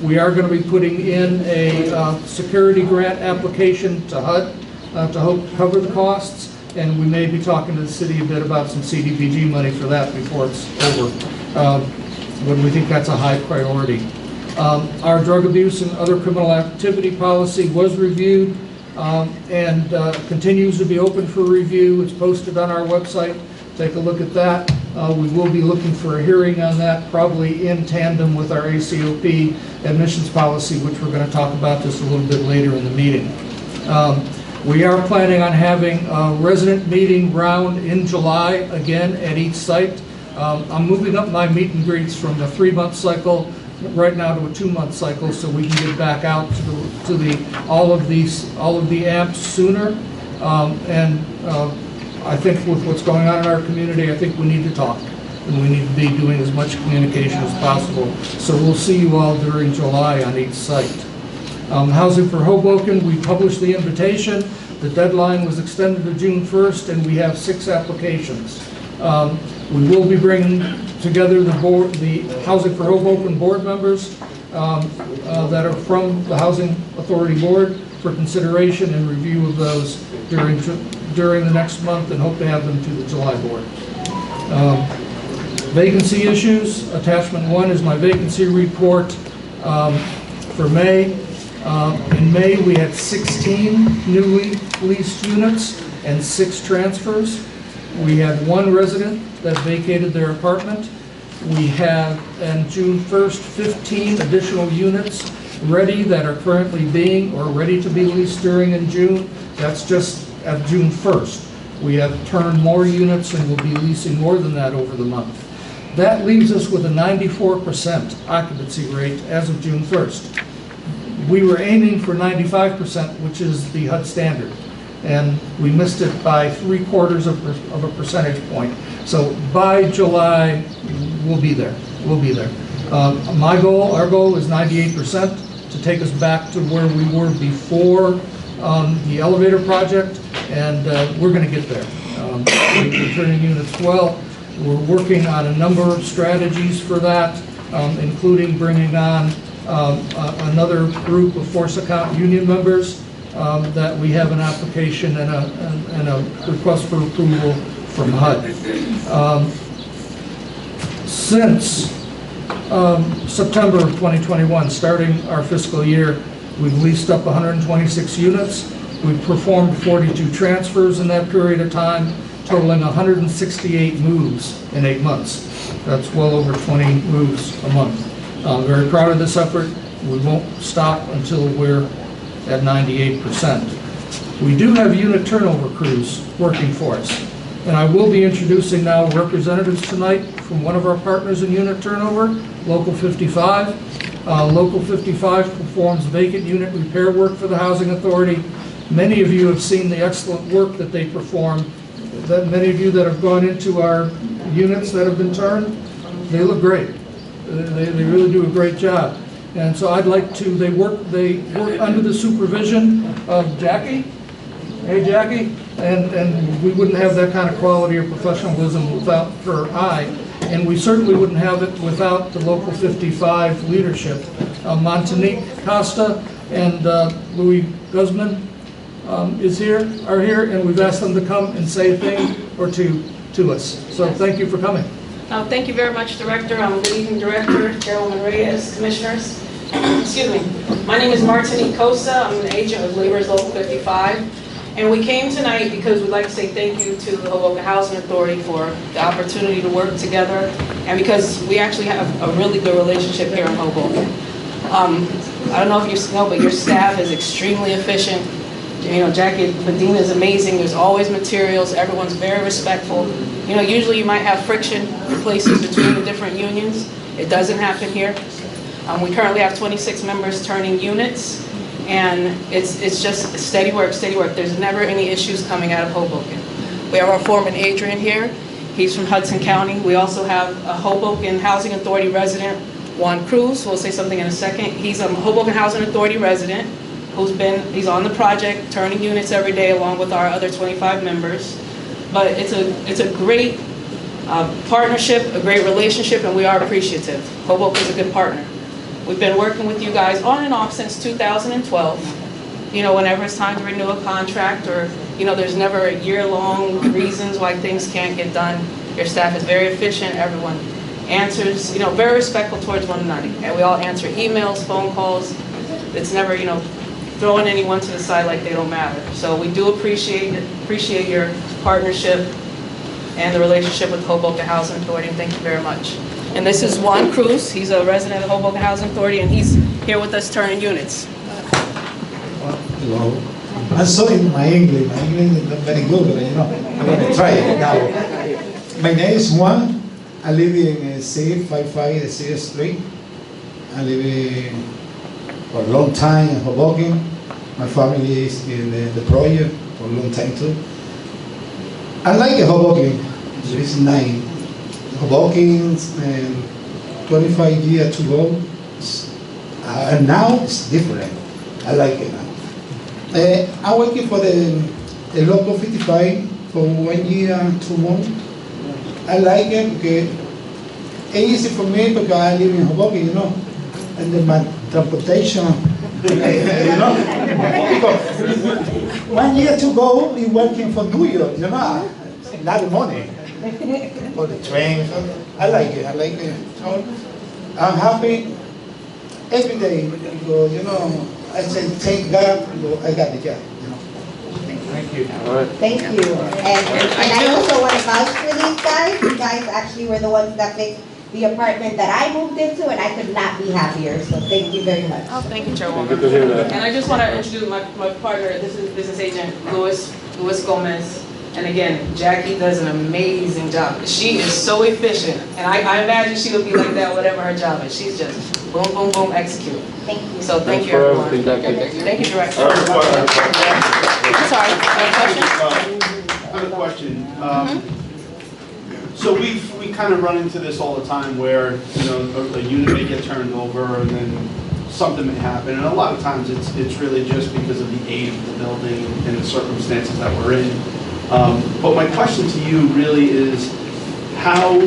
We are going to be putting in a security grant application to HUD to help cover the costs, and we may be talking to the city a bit about some CDBG money for that before it's over. But we think that's a high priority. Our drug abuse and other criminal activity policy was reviewed and continues to be open for review. It's posted on our website. Take a look at that. We will be looking for a hearing on that, probably in tandem with our ACOP admissions policy, which we're going to talk about just a little bit later in the meeting. We are planning on having a resident meeting round in July, again, at each site. I'm moving up my meet and greets from a 3-month cycle right now to a 2-month cycle, so we can get back out to all of the amps sooner. I think with what's going on in our community, I think we need to talk, and we need to be doing as much communication as possible. So we'll see you all during July on each site. Housing for Hoboken, we published the invitation. The deadline was extended to June 1st, and we have 6 applications. We will be bringing together the Housing for Hoboken board members that are from the Housing Authority Board for consideration and review of those during the next month, and hope to have them to the July board. Vacancy issues, attachment 1 is my vacancy report for May. In May, we had 16 newly leased units and 6 transfers. We had 1 resident that vacated their apartment. We have, on June 1st, 15 additional units ready that are currently being or ready to be leased during in June. That's just at June 1st. We have turned more units and will be leasing more than that over the month. That leaves us with a 94% occupancy rate as of June 1st. We were aiming for 95%, which is the HUD standard, and we missed it by 3/4 of a percentage point. So by July, we'll be there. We'll be there. Our goal is 98% to take us back to where we were before the elevator project, and we're going to get there. We're turning units well. We're working on a number of strategies for that, including bringing on another group of force account union members that we have an application and a request for approval from HUD. Since September of 2021, starting our fiscal year, we've leased up 126 units. We've performed 42 transfers in that period of time, totaling 168 moves in 8 months. That's well over 20 moves a month. I'm very proud of this effort. We won't stop until we're at 98%. We do have unit turnover crews working for us, and I will be introducing now representatives tonight from one of our partners in unit turnover, Local 55. Local 55 performs vacant unit repair work for the Housing Authority. Many of you have seen the excellent work that they perform. Many of you that have gone into our units that have been turned, they look great. They really do a great job. And so I'd like to, they work under the supervision of Jackie. Hey, Jackie. And we wouldn't have that kind of quality or professionalism without her eye. And we certainly wouldn't have it without the Local 55 leadership. Montanique Costa and Louis Guzman are here, and we've asked them to come and say a thing or two to us. So thank you for coming. Thank you very much, Director. Good evening, Director, Chairwoman Reyes, Commissioners. Excuse me. My name is Martinique Costa. I'm an agent of Laborers Local 55. And we came tonight because we'd like to say thank you to the Hoboken Housing Authority for the opportunity to work together, and because we actually have a really good relationship here in Hoboken. I don't know if you know, but your staff is extremely efficient. You know, Jackie Medina is amazing. There's always materials. Everyone's very respectful. You know, usually you might have friction in places between the different unions. It doesn't happen here. We currently have 26 members turning units. And it's just steady work, steady work. There's never any issues coming out of Hoboken. We have our foreman Adrian here. He's from Hudson County. We also have a Hoboken Housing Authority resident, Juan Cruz, who will say something in a second. He's a Hoboken Housing Authority resident he's on the project, turning units every day along with our other 25 members. But it's a great partnership, a great relationship, and we are appreciative. Hoboken's a good partner. We've been working with you guys on and off since 2012. You know, whenever it's time to renew a contract, or, you know, there's never a year-long reasons why things can't get done. Your staff is very efficient. Everyone answers, you know, very respectful towards one another. And we all answer emails, phone calls. It's never, you know, throwing anyone to the side like they don't matter. So we do appreciate your partnership and the relationship with Hoboken Housing Authority, and thank you very much. And this is Juan Cruz. He's a resident of Hoboken Housing Authority, and he's here with us turning units. Hello. I'm sorry, my English is not very good, but you know, I'm going to try it now. My name is Juan. I live in C55 CS Street. I live for a long time in Hoboken. My family is in the project for a long time too. I like Hoboken. It's nice. Hoboken, 25 years ago, and now it's different. I like it now. I'm working for the local 55 for 1 year and 2 months. I like it because it's easy for me because I live in Hoboken, you know, and then my transportation, you know. Because 1 year to go, we working for New York, you know, a lot of money for the train. I like it. I like it. So I'm happy every day because, you know, I say thank God I got the job. You know. Thank you. All right. Thank you. And I also want to vouch for these guys. You guys actually were the ones that fixed the apartment that I moved into, and I could not be happier. So thank you very much. Oh, thank you, Chairwoman. Good to hear that. And I just want to introduce my partner. This is Business Agent Luis Gomez. And again, Jackie does an amazing job. She is so efficient, and I imagine she would be like that whatever her job is. She's just boom, boom, boom, execute. Thank you. So thank you, everyone. Thank you, Director. I'm sorry. I have a question. So we kind of run into this all the time where, you know, a unit may get turned over and then something may happen. And a lot of times it's really just because of the age of the building and the circumstances that we're in. But my question to you really is, how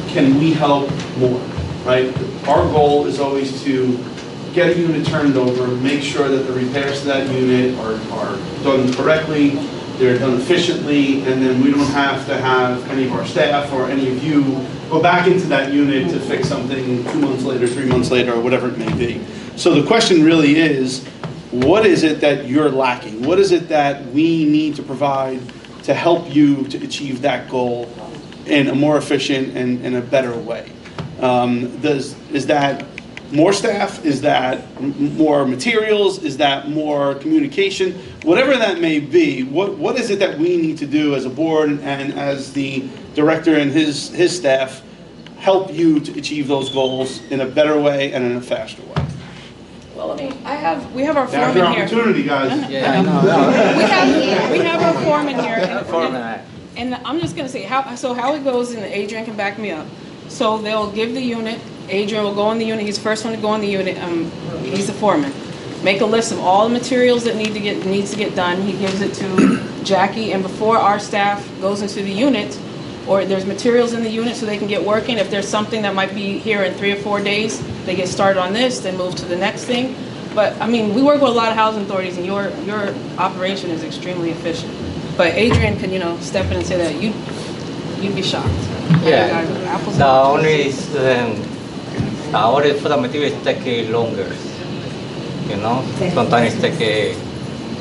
can we help more, right? Our goal is always to get a unit turned over, make sure that the repairs to that unit are done correctly, they're done efficiently, and then we don't have to have any of our staff or any of you go back into that unit to fix something 2 months later, 3 months later, or whatever it may be. So the question really is, what is it that you're lacking? What is it that we need to provide to help you to achieve that goal in a more efficient and in a better way? Is that more staff? Is that more materials? Is that more communication? Whatever that may be, what is it that we need to do as a board and as the director and his staff help you to achieve those goals in a better way and in a faster way? Well, I mean, we have our Now's foreman your here. opportunity, guys. We have our foreman here. And I'm just going to say, how it goes, and Adrian can back me up. So they'll give the unit, Adrian will go in the unit, he's the first one to go in the unit, he's the foreman. Make a list of all the materials that needs to get done, he gives it to Jackie, and before our staff goes into the unit, or there's materials in the unit so they can get working, if there's something that might be here in 3 or 4 days, they get started on this, then move to the next thing. But, I mean, we work with a lot of housing authorities, and your operation is extremely efficient. But Adrian can, you know, step in and say that you'd be shocked. Yeah, the only for the materials take longer. You know, sometimes take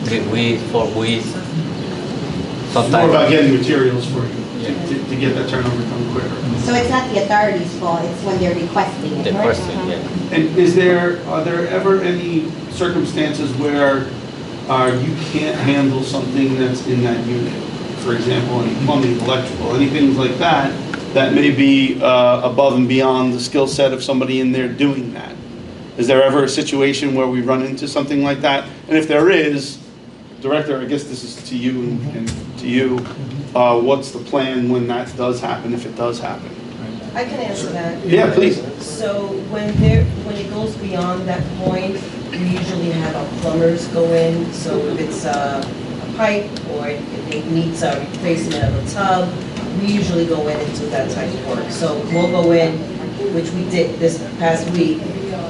3 weeks, 4 weeks. It's more about getting materials for you to get that turnover done quicker. So it's not the authority's fault, it's when they're requesting it, The right? person, yeah. And are there ever any circumstances where you can't handle something that's in that unit? For example, any plumbing, electrical, anything like that may be above and beyond the skill set of somebody in there doing that. Is there ever a situation where we run into something like that? And if there is, Director, I guess this is to you and to you, what's the plan when that does happen, if it does happen? I can answer that. Yeah, please. So when it goes beyond that point, we usually have our plumbers go in. So if it's a pipe or if it needs a replacement of a tub, we usually go in and do that type of work. So we'll go in, which we did this past week,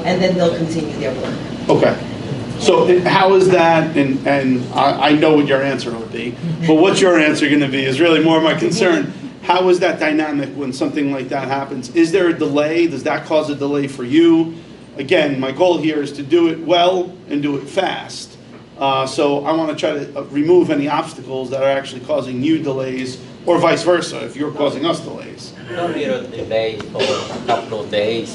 and then they'll continue their work. Okay. So how is that, and I know what your answer would be, but what's your answer going to be is really more my concern. How is that dynamic when something like that happens? Is there a delay? Does that cause a delay for you? Again, my goal here is to do it well and do it fast. So I want to try to remove any obstacles that are actually causing you delays, or vice versa, if you're causing us delays. No little delay for a couple of days,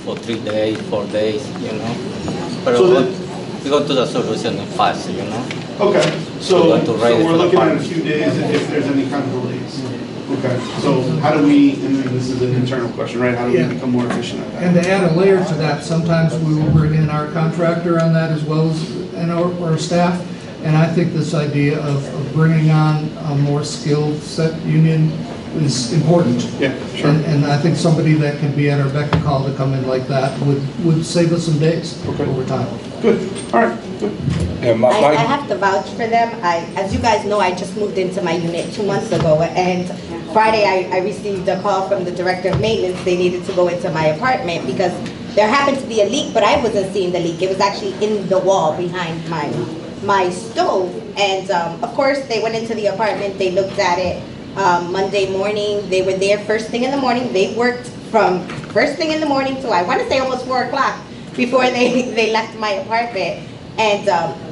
for 3 days, 4 days, you know. But we go to the solution fast, you know. Okay, so we're we're looking at a few days if there's any kind of delays. Okay, so how do we, and this is an internal question, right? How do we become more efficient at that? And to add a layer to that, sometimes we will bring in our contractor on that as well as and our staff. And I think this idea of bringing on a more skilled set union is important. Yeah, sure. And I think somebody that can be at our beck and call to come in like that would save us some days over time. Good, all right, good. Yeah, I have to vouch for them. As you guys know, I just moved into my unit 2 months ago, and Friday I received a call from the director of maintenance. They needed to go into my apartment because there happened to be a leak, but I wasn't seeing the leak. It was actually in the wall behind my stove, and of course they went into the apartment. They looked at it Monday morning. They were there first thing in the morning. They worked from first thing in the morning to I want to say almost 4 o'clock before they left my apartment. And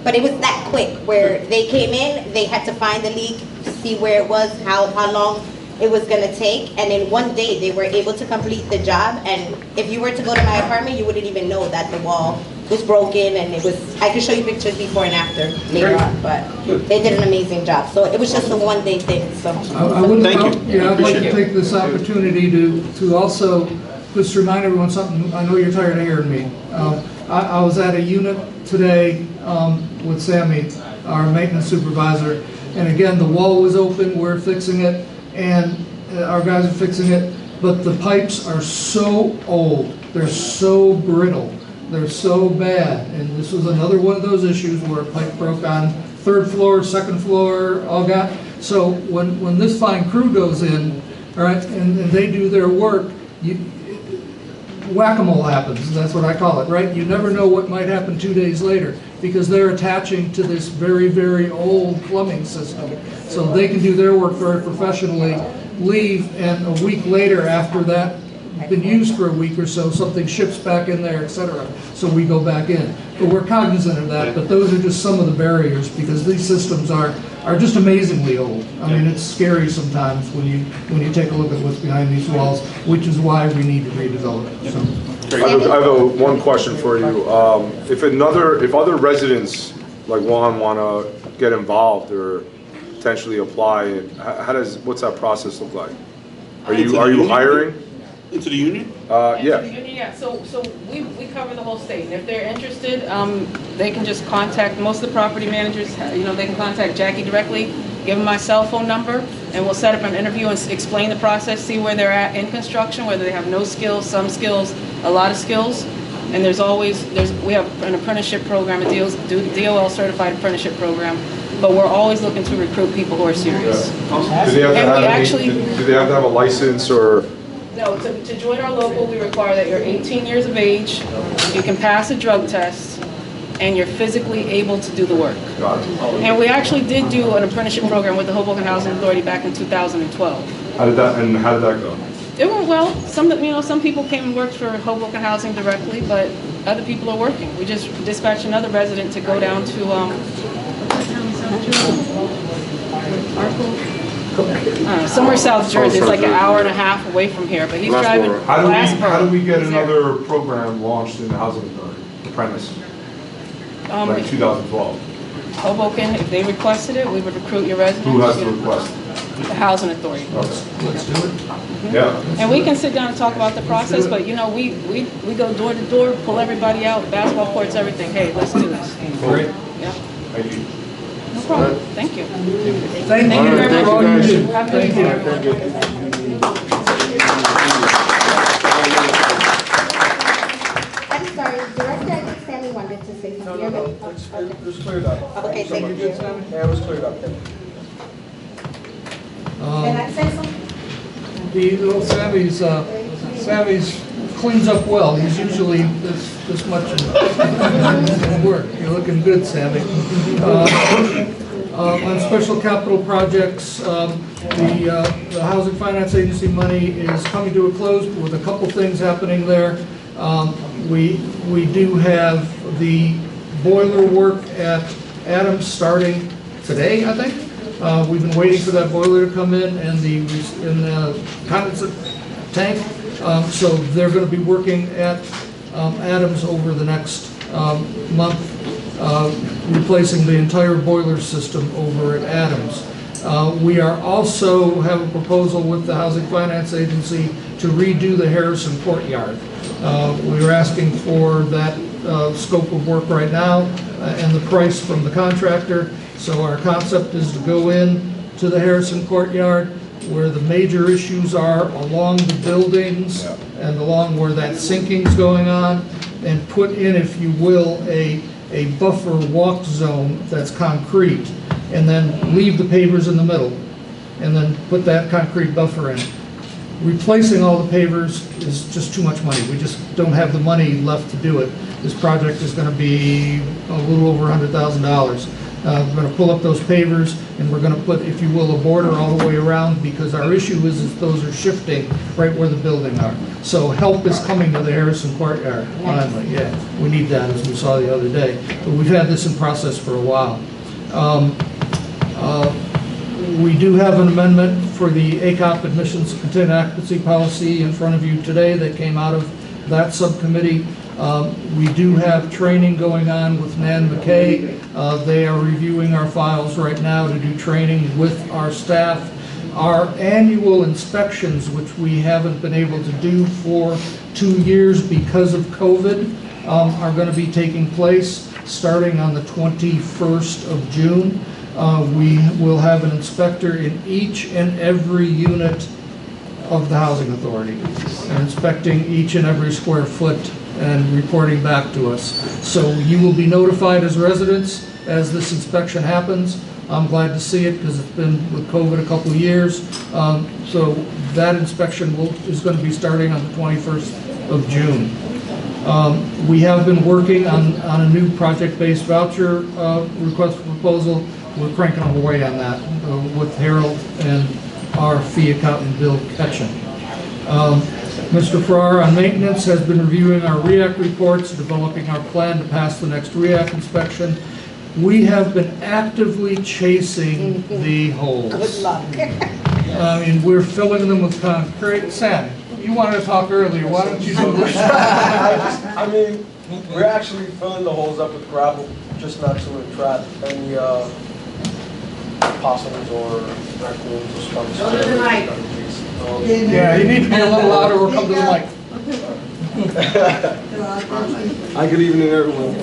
but it was that quick where they came in, they had to find the leak, see where it was, how long it was going to take, and in 1 day they were able to complete the job. And if you were to go to my apartment, you wouldn't even know that the wall was broken, and it was, I could show you pictures before and after later on, but they did an amazing job. So it was just a 1 day thing. So I'd like to take this opportunity to also just remind everyone something. I know you're tired of hearing me. I was at a unit today with Sammy, our maintenance supervisor, and again, the wall was open, we're fixing it, and our guys are fixing it, but the pipes are so old, they're so brittle, they're so bad, and this was another one of those issues where a pipe broke on 3rd floor, 2nd floor, all got, so when this fine crew goes in, all right, and they do their work, whack-a-mole happens, that's what I call it, right? You never know what might happen 2 days later because they're attaching to this very, very old plumbing system. So they can do their work very professionally, leave, and a week later after that been used for a week or so, something ships back in there, etc. So we go back in. But we're cognizant of that, but those are just some of the barriers because these systems are just amazingly old. I mean, it's scary sometimes when you take a look at what's behind these walls, which is why we need to redevelop it. So. I have one question for you. If other residents like Juan want to get involved or potentially apply, what's that process look like? Are you hiring? Into the union? Yeah. Yeah, so we cover the whole state, and if they're interested, they can just contact, most of the property managers, they can contact Jackie directly, give them my cell phone number, and we'll set up an interview and explain the process, see where they're at in construction, whether they have no skills, some skills, a lot of skills, and we have an apprenticeship program, a DOL certified apprenticeship program, but we're always looking to recruit people who are serious. Yeah. Do they have to have a license or? No, to join our local, we require that you're 18 years of age, you can pass a drug test, and you're physically able to do the work. Got it. And we actually did do an apprenticeship program with the Hoboken Housing Authority back in 2012. How did that go? It went well. Some people came and worked for Hoboken Housing directly, but other people are working. We just dispatched another resident to go down to somewhere South Jersey. It's like an hour and a half away from here, but he's driving. How do we get another program launched in the Housing Authority, apprentice, like 2012? Hoboken, if they requested it, we would recruit your residents. Who has to request? the housing authority. Let's do it. Yeah. And we can sit down and talk about the process, but you know, we go door to door, pull everybody out, basketball courts, everything. Hey, let's do this. Great. Yeah, Thank you. no problem. Thank you. Thank you very for much. all you do. Have a good Thank evening, you. I'm sorry, Director, I think Sammy wanted to say something. You're good? It was cleared up. Okay, thank you. Yeah, it was cleared up. Can I say something? The little Sammy's cleans up well. He's usually this much in work. You're looking good, Sammy. On special capital projects, the Housing Finance Agency money is coming to a close with a couple things happening there. We do have the boiler work at Adams starting today, I think. We've been waiting for that boiler to come in and the condensate tank. So they're going to be working at Adams over the next month, replacing the entire boiler system over at Adams. We are also have a proposal with the Housing Finance Agency to redo the Harrison Courtyard. We're asking for that scope of work right now and the price from the contractor. So our concept is to go in to the Harrison Courtyard where the major issues are along the buildings and along where that sinking's going on, and put in, if you will, a buffer walk zone that's concrete, and then leave the pavers in the middle, and then put that concrete buffer in. Replacing all the pavers is just too much money. We just don't have the money left to do it. This project is going to be a little over $100,000. We're going to pull up those pavers, and we're going to put, if you will, a border all the way around, because our issue is those are shifting right where the building are. So help is coming to the Harrison Courtyard, finally. Yeah, we need that, as we saw the other day. But we've had this in process for a while. We do have an amendment for the ACOP admissions contained occupancy policy in front of you today that came out of that subcommittee. We do have training going on with Nan McKay. They are reviewing our files right now to do training with our staff. Our annual inspections, which we haven't been able to do for 2 years because of COVID, are going to be taking place starting on the 21st of June. We will have an inspector in each and every unit of the housing authority, and inspecting each and every square foot and reporting back to us. So you will be notified as residents as this inspection happens. I'm glad to see it because it's been with COVID a couple of years. So that inspection is going to be starting on the 21st of June. We have been working on a new project-based voucher request for proposal. We're cranking away on that with Harold and our fee accountant, Bill Ketchum. Mr. Farrar on maintenance has been reviewing our REAC reports, developing our plan to pass the next REAC inspection. We have been actively chasing the holes. Good luck. I mean, we're filling them with concrete. Sam, you wanted to talk earlier. Why don't you do this? I mean, we're actually filling the holes up with gravel, just not to attract any possums or raccoons or skunks. Go to the mic. Yeah, you need to be a little louder or come to the mic. Hi, good evening, everyone.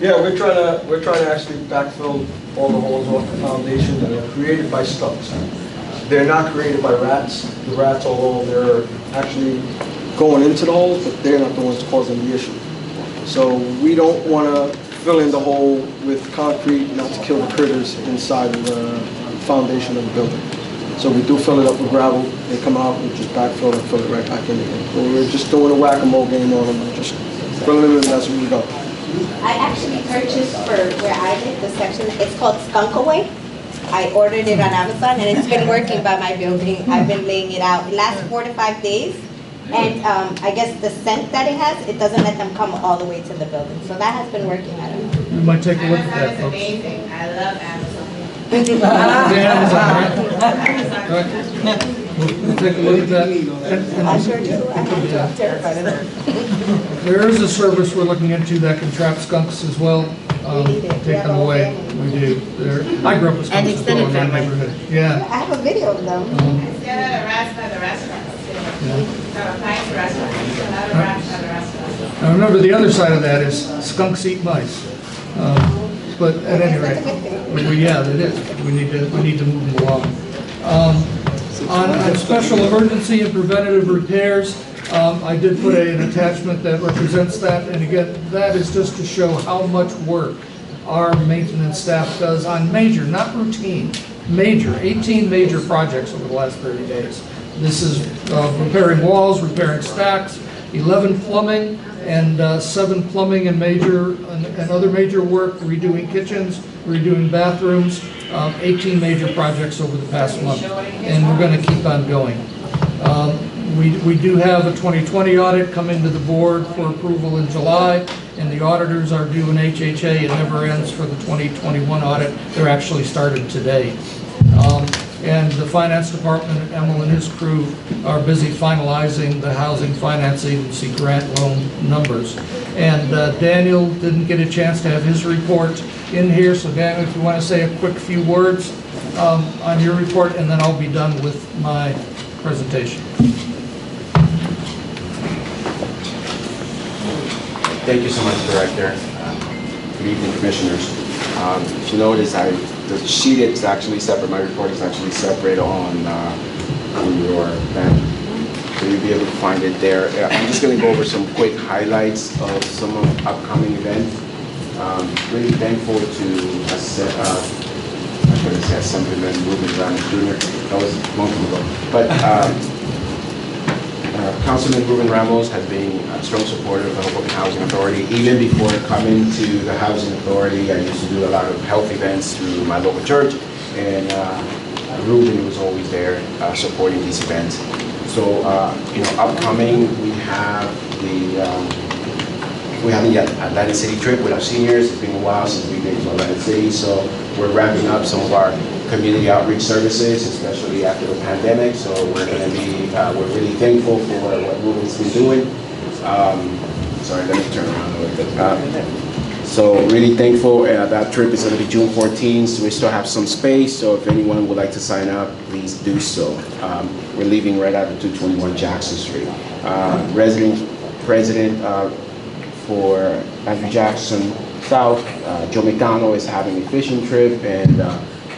Yeah, we're trying to actually backfill all the holes off the foundation that are created by skunks. They're not created by rats. The rats, although they're actually going into the holes, but they're not the ones causing the issue. So we don't want to fill in the hole with concrete, not to kill the critters inside of the foundation of the building. So we do fill it up with gravel. They come out and just backfill and fill it right back in again. So we're just doing a whack-a-mole game on them, just filling them in as we go. I actually purchased for where I live, the section, it's called Skunk Away. I ordered it on Amazon and it's been working by my building. I've been laying it out. It lasts 4 to 5 days. And I guess the scent that it has, it doesn't let them come all the way to the building. So that has been working, I don't know. We might take a look at that, folks. Amazing. I love Amazon. We'll take a look at that. I sure do. I'm terrified of that. There is a service we're looking into that can trap skunks as well. taken away. We do. I grew up in And Scottsdale, extended in my family. neighborhood. Yeah. I have a video of them. Still at a restaurant, at the restaurant. So thanks to restaurant, still at a restaurant. Now remember, the other side of that is skunks eat mice. But at any rate, yeah, it is. We need to move them along. On special emergency and preventative repairs, I did put an attachment that represents that, and again, that is just to show how much work our maintenance staff does on major, not routine, major, 18 major projects over the last 30 days. This is repairing walls, repairing stacks, 11 plumbing, and 7 plumbing and other major work, redoing kitchens, redoing bathrooms, 18 major projects over the past month, and we're going to keep on going. We do have a 2020 audit coming to the board for approval in July, and the auditors are due an HHA. It never ends for the 2021 audit. They're actually started today. And the finance department, Emil and his crew, are busy finalizing the housing finance agency grant loan numbers. And Daniel didn't get a chance to have his report in here, so Daniel, if you want to say a quick few words on your report, and then I'll be done with my presentation. Thank you so much, Director. Good evening, Commissioners. If you notice, the sheet is actually separate. My report is actually separate on your banner, so you'll be able to find it there. I'm just going to go over some quick highlights of some of the upcoming events. Really thankful to Assemblyman Ruben Ramos Jr. That was a long time ago, but. Councilman Ruben Ramos has been a strong supporter of the Hoboken Housing Authority. Even before coming to the Housing Authority, I used to do a lot of health events through my local church, and Ruben was always there supporting these events. So, upcoming, we have the Atlantic City trip with our seniors. It's been a while since we've been to Atlantic City, so we're wrapping up some of our community outreach services, especially after the pandemic. So we're going to be, we're really thankful for what Ruben's been doing. Sorry, let me turn around a little bit. So really thankful. That trip is going to be June 14th, so we still have some space. So if anyone would like to sign up, please do so. We're leaving right out of 221 Jackson Street. President for Andrew Jackson South, Joe McDonald is having a fishing trip, and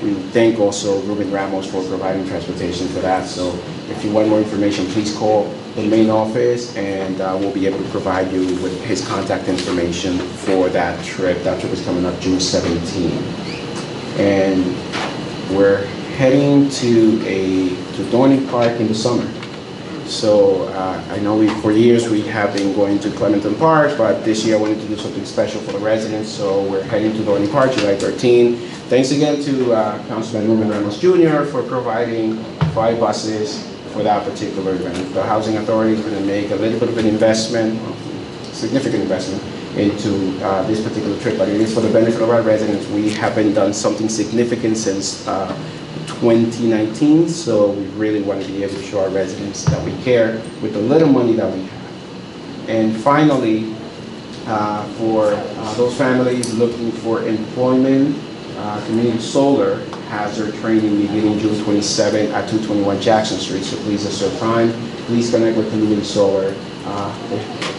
we thank also Ruben Ramos for providing transportation for that. So if you want more information, please call the main office, and we'll be able to provide you with his contact information for that trip. That trip is coming up June 17th. And we're heading to Dorney Park in the summer. So I know for years we have been going to Clementon Park, but this year I wanted to do something special for the residents, so we're heading to Dorney Park July 13. Thanks again to Councilman Ruben Ramos Jr. for providing 5 buses for that particular event. The Housing Authority is going to make a little bit of an investment, significant investment, into this particular trip, but it is for the benefit of our residents. We haven't done something significant since 2019, so we really want to be able to show our residents that we care with the little money that we have. And finally, for those families looking for employment, Community Solar has their training beginning June 27th at 221 Jackson Street, so please reserve time. Please connect with Community Solar.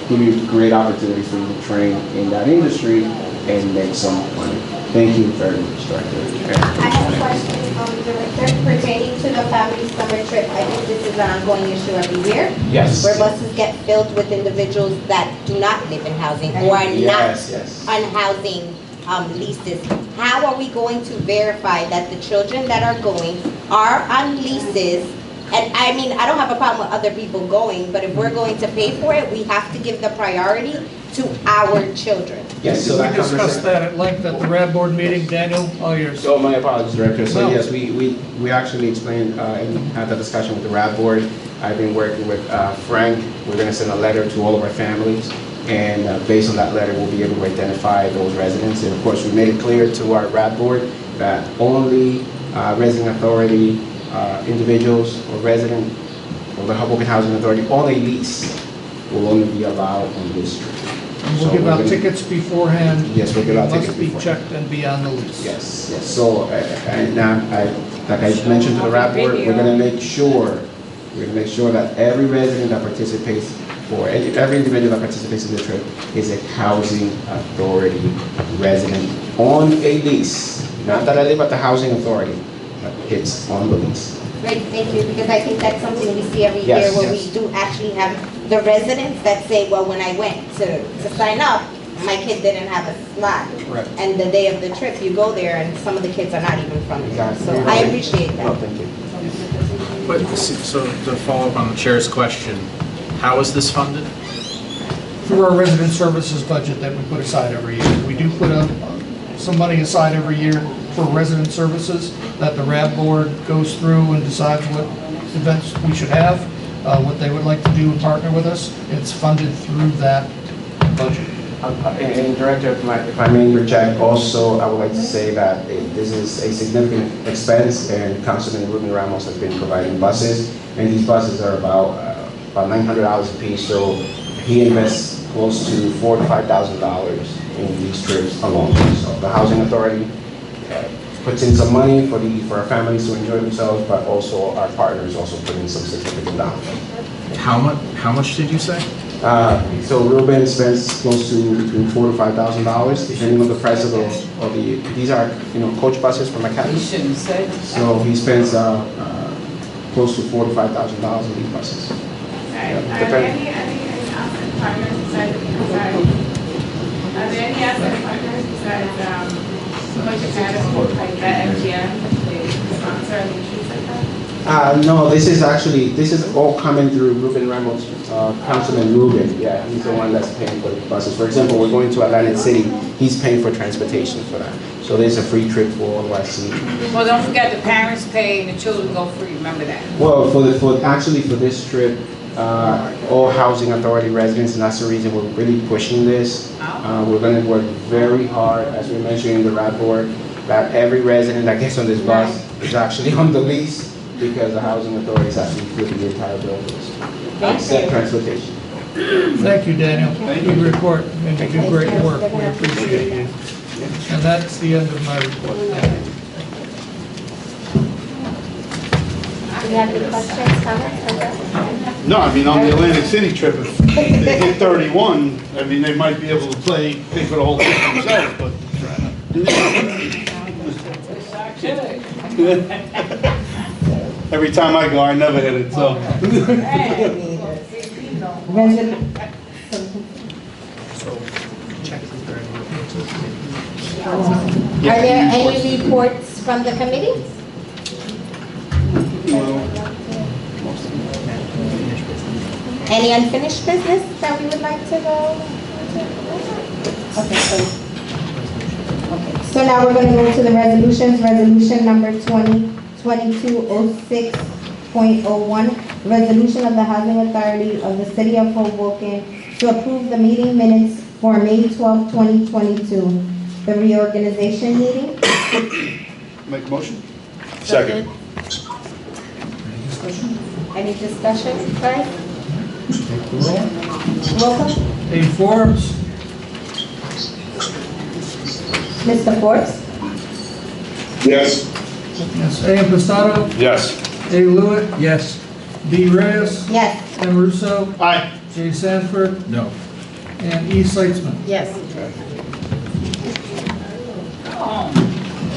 Give you a great opportunity for you to train in that industry and make some money. Thank you very much, Director. I have a question, Director, pertaining to the family summer trip. I think this is an ongoing issue every year. Yes. Where buses get filled with individuals that do not live in housing or are Yes, not yes. on housing leases. How are we going to verify that the children that are going are on leases? And I mean, I don't have a problem with other people going, but if we're going to pay for it, we have to give the priority to our children. Yes, so We discussed that at length at the RAD board meeting. Daniel, all yours. So my apologies, Director. So No. yes, we actually explained and had the discussion with the RAD board. I've been working with Frank. We're going to send a letter to all of our families, and based on that letter, we'll be able to identify those residents. And of course, we made it clear to our RAD board that only resident authority individuals or resident of the Hoboken Housing Authority on a lease will only be allowed on this trip. And we'll So give we're out gonna- tickets beforehand. Yes, we'll give out tickets Must be before. checked and be on the lease. Yes, yes. So, like I mentioned to the rap board, we're gonna make sure that every resident that participates, or every individual that participates in the trip is a housing authority resident on a lease. Not that I live at the housing authority, but it's on the lease. Great, thank you, because I think that's something we see every Yes, year where yes. we do actually have the residents that say, well, when I went to sign up, my kid didn't have a slot. Right. And the day of the trip, you go there and some of the kids are not even from there. Exactly. So I appreciate No, that. thank you. But, so to follow up on the chair's question, how is this funded? Through our resident services budget that we put aside every year. We do put some money aside every year for resident services that the RAB board goes through and decides what events we should have, what they would like to do and partner with us. It's funded through that budget. And Director, if I may interject, also, I would like to say that this is a significant expense, and Councilman Ruben Ramos has been providing buses, and these buses are about $900 a piece, so he invests close to $4,000 to $5,000 in these trips alone. So the Housing Authority puts in some money for our families to enjoy themselves, but also our partners also put in some significant down. How much did you say? So Ruben spends close to between $4,000 to $5,000, depending on the price of the. These are coach buses from Academy. So he spends close to $4,000 to $5,000 on these buses. Are there any asset partners besides Coach Academy, like that MGM, they sponsor any trees like that? No, this is all coming through Ruben Ramos, Councilman Ruben. Yeah, he's the one that's paying for the buses. For example, we're going to Atlantic City. He's paying for transportation for that. So there's a free trip for all YC. Well, don't forget the parents pay and the children go free. Remember that. Well, for this trip, all housing authority residents, and that's the reason we're really pushing this. We're going to work very hard, as we mentioned in the RAD board, that every resident that gets on this bus is actually on the lease, because the housing authority is actually flipping the entire bill for us. Except transportation. Thank you, Daniel. Good report, and you do great work. We appreciate you. And that's the end of my report. Do you have any questions, comments? No, I mean, on the Atlantic City trip, if they hit 31, I mean, they might be able to pay for the whole trip themselves, but. Every time I go, I never hit it, so. Are there any reports from the committee? Any unfinished business that we would like to go into? Okay, so now we're going to go to the resolutions. Resolution number 2022-06.01, resolution of the Housing Authority of the City of Hoboken to approve the meeting minutes for May 12, 2022, the reorganization meeting. Make a motion? Second. Any discussion, guys? Roll call. A. Forbes. Mr. Forbes? Yes. Yes. A. Impastato. Yes. A. Lewitt. Yes. B. Reyes. Yes. M. Russo. Aye. J. Sanford. No. And E. Seitzman. Yes.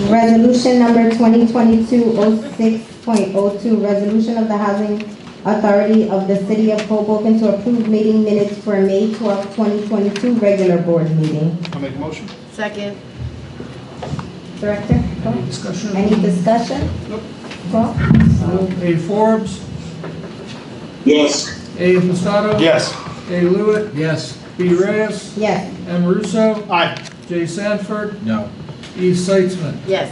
Resolution number 2022-06.02, resolution of the Housing Authority of the City of Hoboken to approve meeting minutes for May 12, 2022, regular board meeting. I'll make a motion. Second. Director? Go. Discussion. Any discussion? Nope. Go. A. Forbes. Yes. A. Impastato. Yes. A. Lewitt. Yes. B. Reyes. Yes. M. Russo. Aye. J. Sanford. No. E. Seitzman. Yes.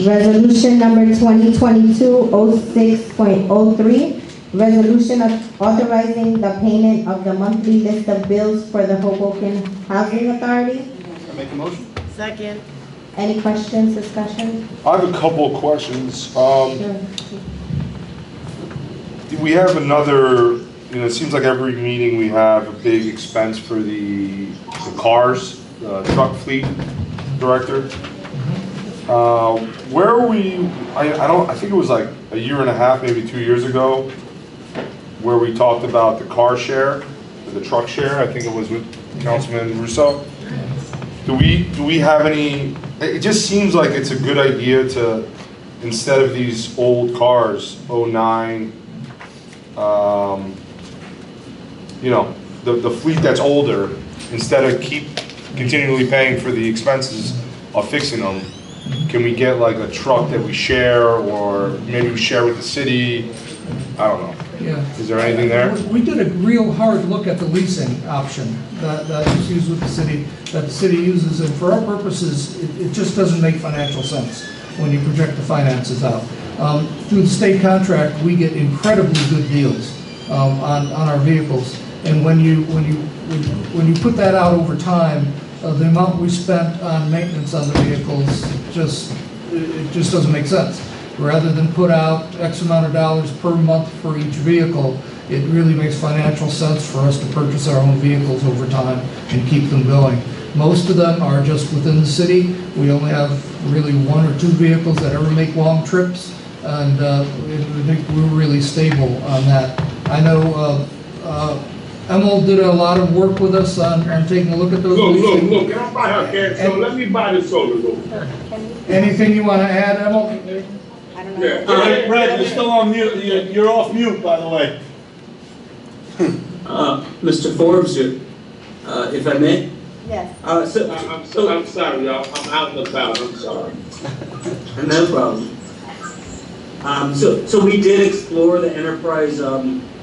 Resolution number 2022-06.03, resolution of authorizing the payment of the monthly list of bills for the Hoboken Housing Authority. I'll make a motion. Second. Any questions, discussion? I have a couple of questions. Sure. we have another, it seems like every meeting we have a big expense for the cars, truck fleet director. Where are we, I think it was like a year and a half, maybe 2 years ago, where we talked about the car share, the truck share, I think it was with Councilman Russo. Do we have any, it just seems like it's a good idea to, instead of these old cars, '09, the fleet that's older, instead of continually paying for the expenses of fixing them, can we get like a truck that we share, or maybe we share with the city? I don't know. Yeah. Is there anything there? We did a real hard look at the leasing option that is used with the city, that the city uses, and for our purposes, it just doesn't make financial sense when you project the finances out. Through the state contract, we get incredibly good deals on our vehicles, and when you put that out over time, the amount we spent on maintenance on the vehicles it just doesn't make sense. Rather than put out X amount of dollars per month for each vehicle, it really makes financial sense for us to purchase our own vehicles over time and keep them going. Most of them are just within the city. We only have really 1 or 2 vehicles that ever make long trips, and I think we're really stable on that. I know Emil did a lot of work with us on taking a look at those. Look, can I buy her gas? So let me buy the soda, though. Anything you want to add, Emil? Yeah. Brad, you're still on mute. You're off mute, by the way. Mr. Forbes, if I may? Yes. I'm sorry, y'all. I'm out and about. I'm sorry. No problem. So we did explore the enterprise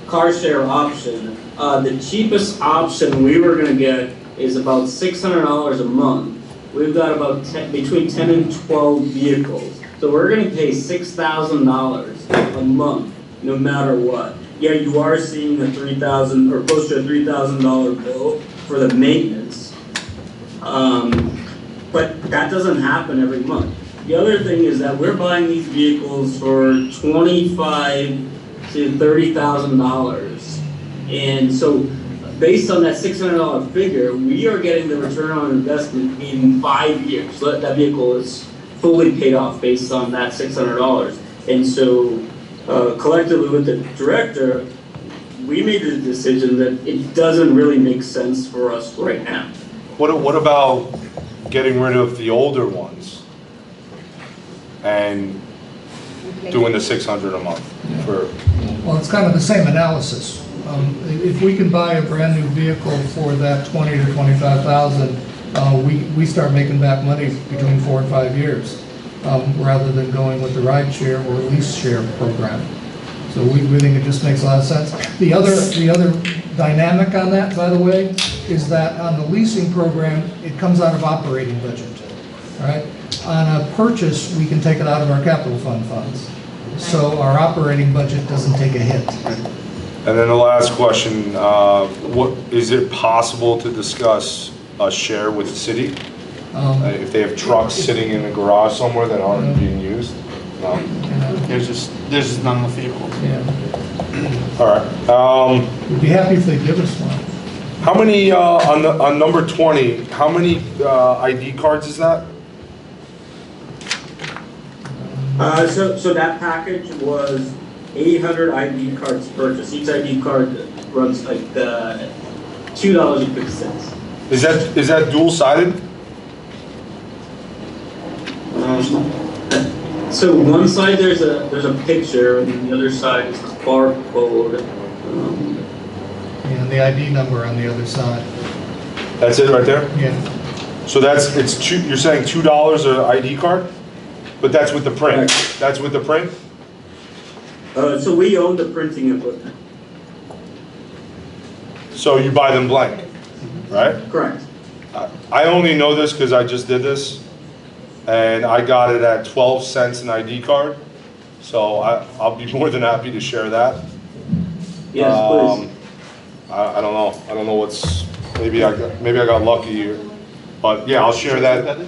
car share option. The cheapest option we were going to get is about $600 a month. We've got about between 10 and 12 vehicles. So we're going to pay $6,000 a month, no matter what. Yeah, you are seeing a $3,000 or close to a $3,000 bill for the maintenance, but that doesn't happen every month. The other thing is that we're buying these vehicles for $25,000 to $30,000, and so based on that $600 figure, we are getting the return on investment in 5 years. So that vehicle is fully paid off based on that $600. And so collectively with the director, we made the decision that it doesn't really make sense for us right now. What about getting rid of the older ones and doing the $600 a month for? Well, it's kind of the same analysis. If we can buy a brand new vehicle for that $20,000 to $25,000, we start making back money between 4 and 5 years, rather than going with the ride share or lease share program. So we think it just makes a lot of sense. The other dynamic on that, by the way, is that on the leasing program, it comes out of operating budget, right? On a purchase, we can take it out of our capital fund funds. So our operating budget doesn't take a hit. And then the last question, is it possible to discuss a share with the city? If they have trucks sitting in a garage somewhere that aren't being used? No? There's just none of the vehicles. Yeah. All right. We'd be happy if they give us one. How many, on number 20, how many ID cards is that? So that package was 800 ID cards purchased. Each ID card runs like $2.50. Is that dual-sided? So one side there's a picture, and the other side is the barcode. And the ID number on the other side. That's it right there? Yeah. So you're saying $2 an ID card? But that's with the print? That's with the print? So we own the printing equipment. So you buy them blank, right? Correct. I only know this because I just did this, and I got it at 12 cents an ID card. So I'll be more than happy to share that. Yes, please. I don't know. I don't know what's, maybe I got lucky here. But yeah, I'll share that.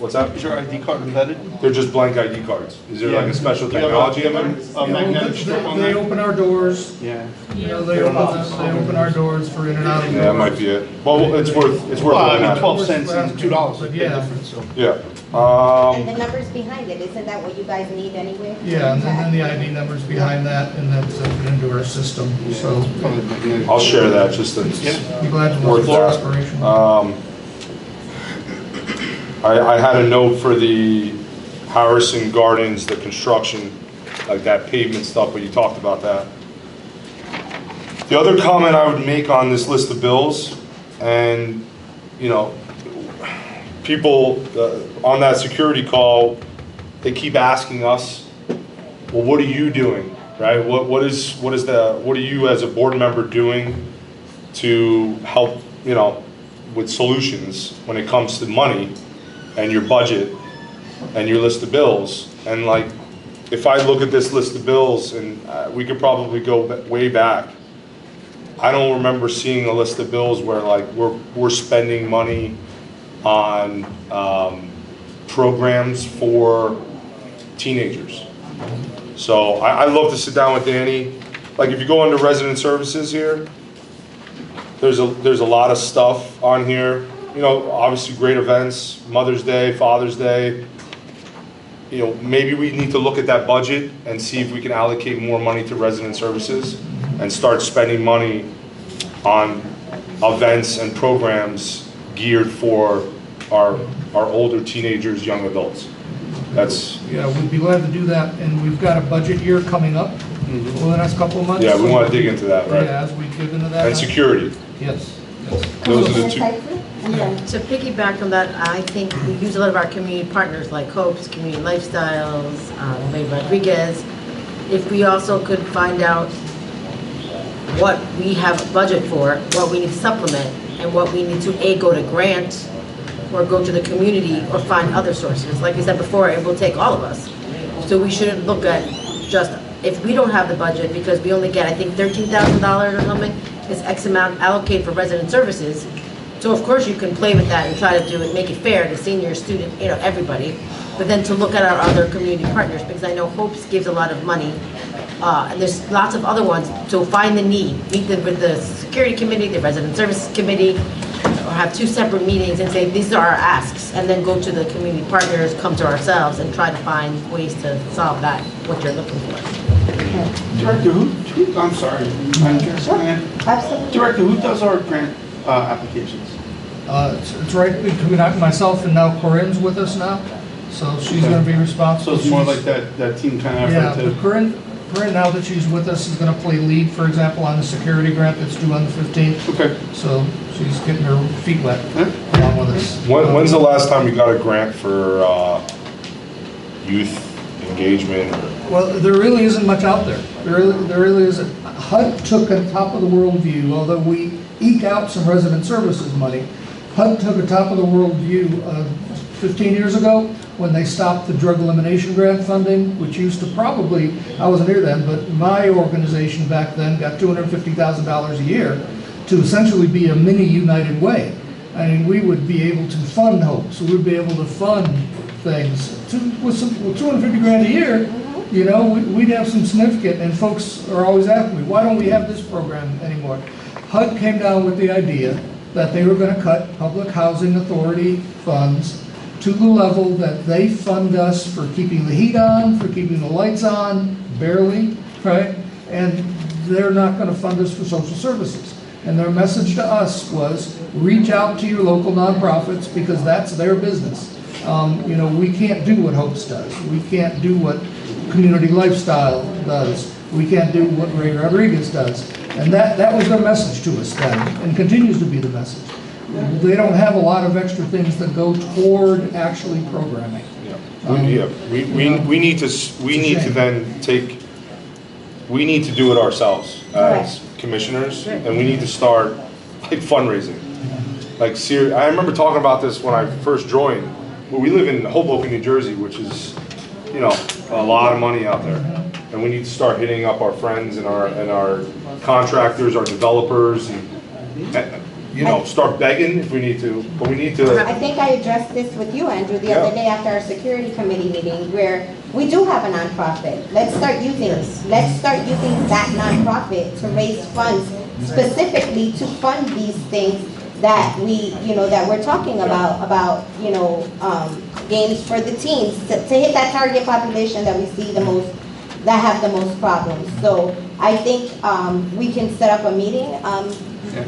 What's that? Is your ID card embedded? They're just blank ID cards. Is there like a special Do you have technology in a there? magnetic strip on They there? open our doors. Yeah. You know, they open our doors for in and out of. Yeah, that might be it. Well, it's worth Well, I looking mean, at. 12 cents and $2 is a big Yeah. difference, so. Yeah. And the numbers behind it, isn't that what you guys need anyway? Yeah, and then the ID numbers behind that, and that's into our system, so. I'll share that, just to. Be glad to Worth look for that. inspiration. I had a note for the Harrison Gardens, the construction, like that pavement stuff, but you talked about that. The other comment I would make on this list of bills, and, you know, people on that security call, they keep asking us, well, what are you doing, right? What are you as a board member doing to help, you know, with solutions when it comes to money and your budget and your list of bills? And like, if I look at this list of bills, and we could probably go way back, I don't remember seeing a list of bills where like we're spending money on programs for teenagers. So I love to sit down with Danny. Like if you go under resident services here, there's a lot of stuff on here. You know, obviously great events, Mother's Day, Father's Day. You know, maybe we need to look at that budget and see if we can allocate more money to resident services and start spending money on events and programs geared for our older teenagers, young adults. That's. Yeah, we'd be glad to do that, and we've got a budget year coming up over the next couple of months. Yeah, we want to dig into that, right? Yeah, as we dig into that. And security. Yes. Those are the two. To piggyback on that, I think we use a lot of our community partners like Hope's Community Lifestyles, Ray Rodriguez. If we also could find out what we have a budget for, what we need to supplement, and what we need to go to grant or go to the community or find other sources. Like we said before, it will take all of us. So we shouldn't look at just, if we don't have the budget, because we only get, I think, $13,000 or something, is X amount allocated for resident services. So of course you can play with that and try to do it, make it fair to senior, student, you know, everybody. But then to look at our other community partners, because I know Hope's gives a lot of money, and there's lots of other ones. So find the need, meet them with the security committee, the resident services committee, or have two separate meetings and say, these are our asks, and then go to the community partners, come to ourselves, and try to find ways to solve that, what you're looking for. Director, I'm sorry, Absolutely. Director, who does our grant applications? It's right between myself and now Corinne's with us now, so she's going to be responsible. So it's more like that team kind of effort Yeah, but Corinne, now that she's with us, is going to play lead, for example, on the security grant that's due on the 15th. Okay. So she's getting her feet wet along with us. When's the last time you got a grant for youth engagement? Well, there really isn't much out there. There really isn't. HUD took a top of the world view, although we eke out some resident services money. HUD took a top of the world view 15 years ago when they stopped the drug elimination grant funding, which used to probably, I wasn't here then, but my organization back then got $250,000 a year to essentially be a mini United Way. I mean, we would be able to fund Hope, so we'd be able to fund things with 250 grand a year. You know, we'd have some significant, and folks are always asking me, why don't we have this program anymore? HUD came down with the idea that they were going to cut Public Housing Authority funds to the level that they fund us for keeping the heat on, for keeping the lights on, barely, right? And they're not going to fund us for social services. And their message to us was, reach out to your local nonprofits because that's their business. You know, we can't do what Hopes does. We can't do what Community Lifestyle does. We can't do what Ray Rodriguez does. And that was their message to us then, and continues to be the message. They don't have a lot of extra things that go toward actually programming. We need to do it ourselves as commissioners, and we need to start like fundraising. Like I remember talking about this when I first joined. Well, we live in Hoboken, New Jersey, which is, you know, a lot of money out there, and we need to start hitting up our friends and our contractors, our developers, and start begging if we need to, but we need to. I think I addressed this with you, Andrew, the other day after our security committee meeting, where we do have a nonprofit. Let's start using that nonprofit to raise funds specifically to fund these things that that we're talking about, games for the teens, to hit that target population that we see that have the most problems. So I think we can set up a meeting.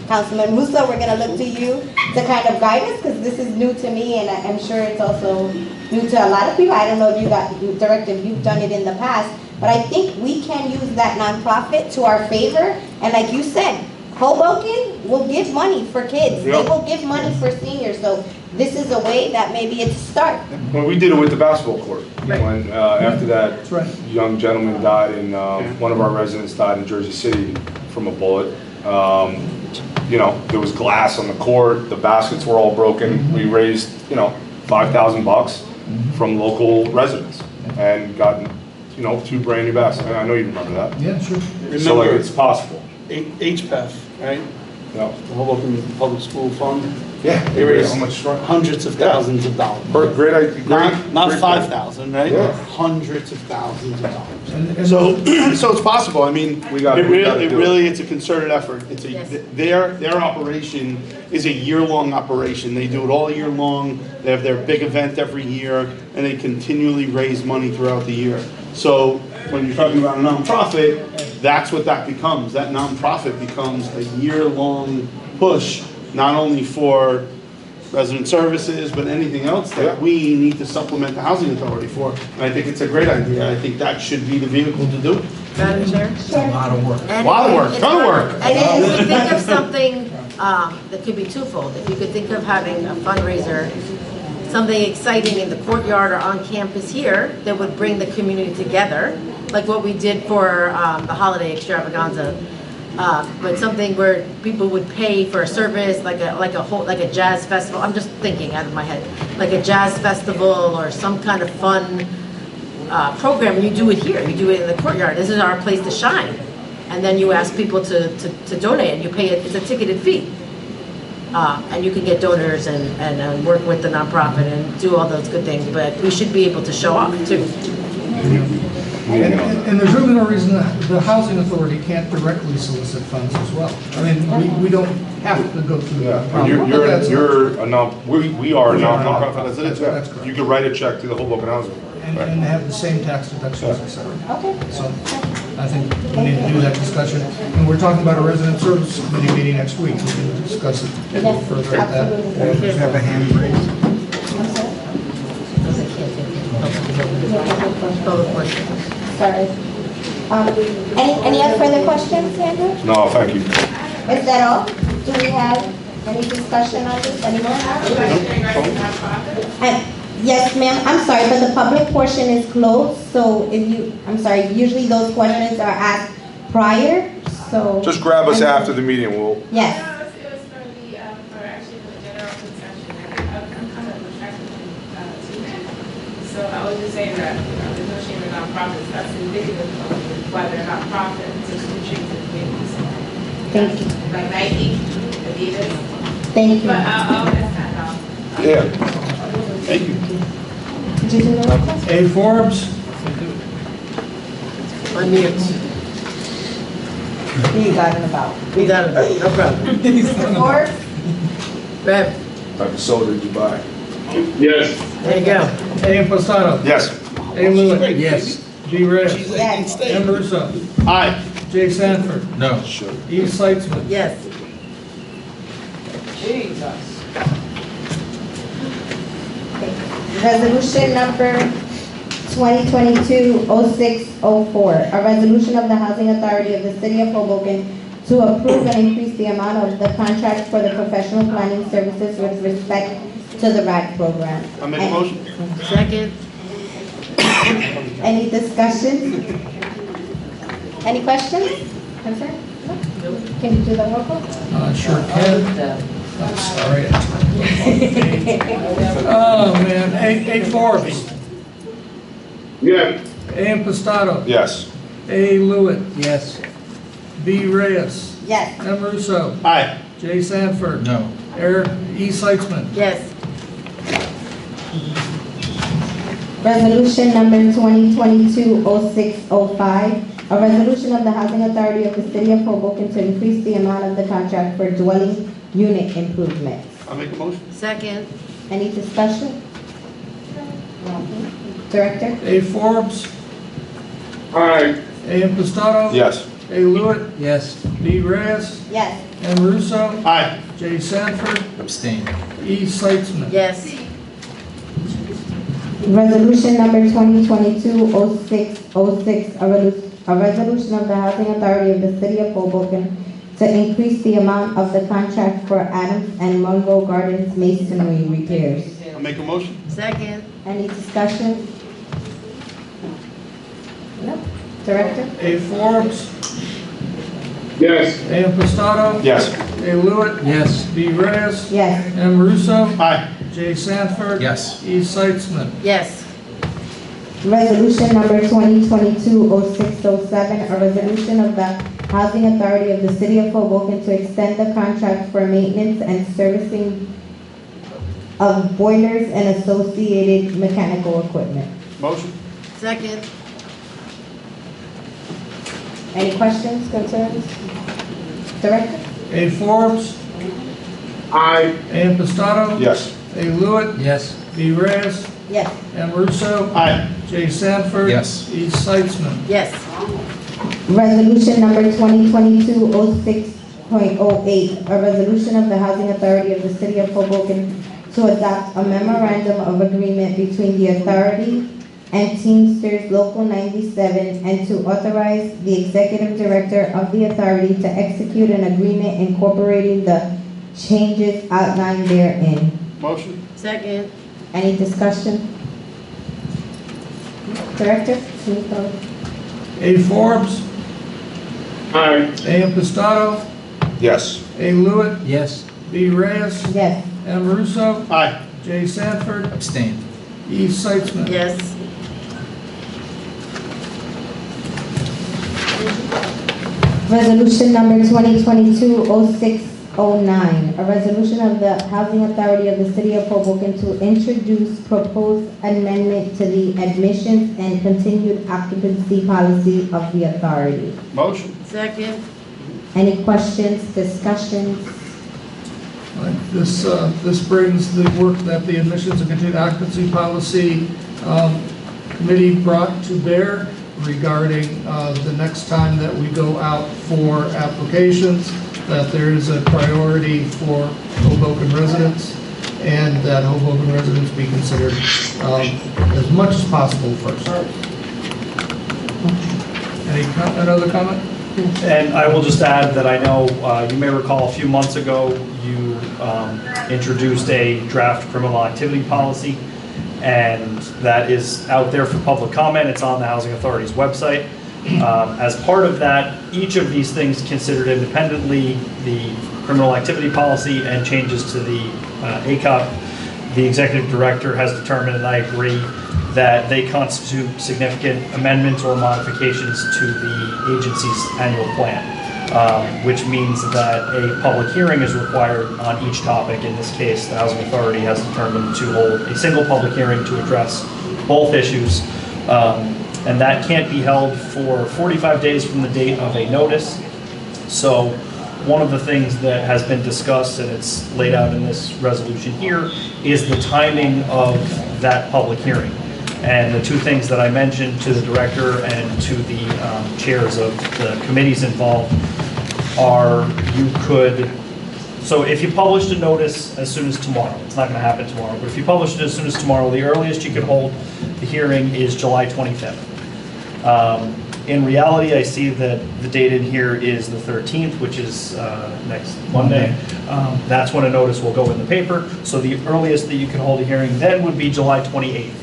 Councilman Musa, we're gonna look to you to kind of guide us, because this is new to me, and I'm sure it's also new to a lot of people. I don't know if you've done it in the past, but I think we can use that nonprofit to our favor. And like you said, Hoboken will give money for kids. They will give money for seniors. So this is a way that maybe it's a start. Well, we did it with the basketball court. When after that young gentleman died, and one of our residents died in Jersey City from a bullet. There was glass on the court. The baskets were all broken. We raised, $5,000 from local residents and got, 2 brand new baskets. I know you remember that. Yeah, sure. So it's possible. HPEF, right? No. The Hoboken Public School Fund. Yeah. They raised how much? hundreds of thousands of dollars. Great idea. Not 5,000, right? Yeah. Hundreds of thousands of dollars. And So it's possible. I mean, it's a concerted effort. Their operation is a year-long operation. They do it all year long. They have their big event every year, and they continually raise money throughout the year. So when you're talking about a nonprofit, that's what that becomes. That nonprofit becomes a year-long push, not only for resident services, but anything else that we need to supplement the housing authority for. And I think it's a great idea. I think that should be the vehicle to do it. Madam Chair? it's a lot of work. A lot of work, ton of work. And if you could think of something that could be twofold, if you could think of having a fundraiser, something exciting in the courtyard or on campus here that would bring the community together, like what we did for the holiday extravaganza, but something where people would pay for a service, like a jazz festival. I'm just thinking out of my head, like a jazz festival or some kind of fun program. You do it here. You do it in the courtyard. This is our place to shine. And then you ask people to donate, and you pay it. It's a ticketed fee. And you can get donors and work with the nonprofit and do all those good things, but we should be able to show off too. And there's really no reason that the housing authority can't directly solicit funds as well. I mean, we don't have to go through that. We are a nonprofit. That's correct. You can write a check to the Hoboken Housing Authority. And they have the same tax deductions, et cetera. Okay. So I think we need to do that discussion. And we're talking about a resident service committee meeting next week. We can discuss it a little further at that. Absolutely. Have a hand raised. Sorry. Any other further questions, Andrew? No, thank you. Is that all? Do we have any discussion on this anymore? Yes, ma'am. I'm sorry, but the public portion is closed, so usually those questions are asked prior, so. Just grab us after the meeting. Yes. It was for the general discussion. I'm kind of attracted to that. So I was just saying that, there's no shame in nonprofits. That's indicative of whether or not profits is contributing to the community. Thank you. Like Nike, Adidas. Thank you. But I'll ask that now. Yeah. Thank you. Did you do the roll call? A. Forbes. Unmute. You got it about. We got it, no problem. Forbes? Rev, Type of soda did you buy? Yes. there you go. A. Impastato. Yes. A. Lewitt. Yes. B. Reyes. Yes. M. Russo. Aye. J. Sanford. No. E. Seitzman. Yes. Jesus. Resolution number 2022-0604, a resolution of the Housing Authority of the City of Hoboken to approve and increase the amount of the contract for the professional planning services with respect to the RAD program. I make a motion. Second. Any discussion? Any questions? Concern? No? Can you do the roll call? Sure can. I'm sorry. Oh, man. A. Forbes. Yes. A. Impastato. Yes. A. Lewitt. Yes. B. Reyes. Yes. M. Russo. Aye. J. Jay Sanford. No. E. Seitzman. Yes. Resolution number 2022-0605, a resolution of the Housing Authority of the City of Hoboken to increase the amount of the contract for dwelling unit improvements. I'll make a motion. Second. Any discussion? Director? A. Forbes. Aye. A. Impastato. Yes. A. Lewitt. Yes. B. Reyes. Yes. M. Russo. Aye. J. Sanford. Abstain. E. Seitzman. Yes. Resolution number 2022-0606, a resolution of the Housing Authority of the City of Hoboken to increase the amount of the contract for Adams and Monroe Gardens masonry repairs. I'll make a motion. Second. Any discussion? No. Director? A. Forbes. Yes. A. Impastato. Yes. A. Lewitt. Yes. B. Reyes. Yes. M. Russo. Aye. J. Sanford. Yes. E. Seitzman. Yes. Resolution number 2022-0607, a resolution of the Housing Authority of the City of Hoboken to extend the contract for maintenance and servicing of boilers and associated mechanical equipment. Motion. Second. Any questions, concerns? Director? A. Forbes. Aye. A. Impastato. Yes. A. Lewitt. Yes. B. Reyes. Yes. M. Russo. Aye. J. Sanford. Yes. E. Seitzman. Yes. Resolution number 2022-06.08, a resolution of the Housing Authority of the City of Hoboken to adopt a memorandum of agreement between the authority and Teamsters Local 97 and to authorize the executive director of the authority to execute an agreement incorporating the changes outlined therein. Motion. Second. Any discussion? Director? Can you go? A. Forbes. Aye. A. Impastato. Yes. A. Lewitt. Yes. B. Reyes. Yes. M. Russo. Aye. J. Sanford. Abstain. E. Seitzman. Yes. Resolution number 2022-0609, a resolution of the Housing Authority of the City of Hoboken to introduce proposed amendment to the admissions and continued occupancy policy of the authority. Motion. Second. Any questions, discussions? This brings the work that the admissions and continued occupancy policy committee brought to bear regarding the next time that we go out for applications, that there is a priority for Hoboken residents, and that Hoboken residents be considered as much as possible first. Another comment? And I will just add that I know you may recall a few months ago you introduced a draft criminal activity policy, and that is out there for public comment. It's on the Housing Authority's website. As part of that, each of these things considered independently, the criminal activity policy and changes to the ACOP, the executive director has determined, and I agree, that they constitute significant amendments or modifications to the agency's annual plan, which means that a public hearing is required on each topic. In this case, the Housing Authority has determined to hold a single public hearing to address both issues, and that can't be held for 45 days from the date of a notice. So one of the things that has been discussed, and it's laid out in this resolution here, is the timing of that public hearing. And the two things that I mentioned to the director and to the chairs of the committees involved are so if you published a notice as soon as tomorrow, it's not going to happen tomorrow, but if you published it as soon as tomorrow, the earliest you could hold the hearing is July 25th. In reality, I see that the date in here is the 13th, which is next Monday. That's when a notice will go in the paper. So the earliest that you can hold a hearing then would be July 28th.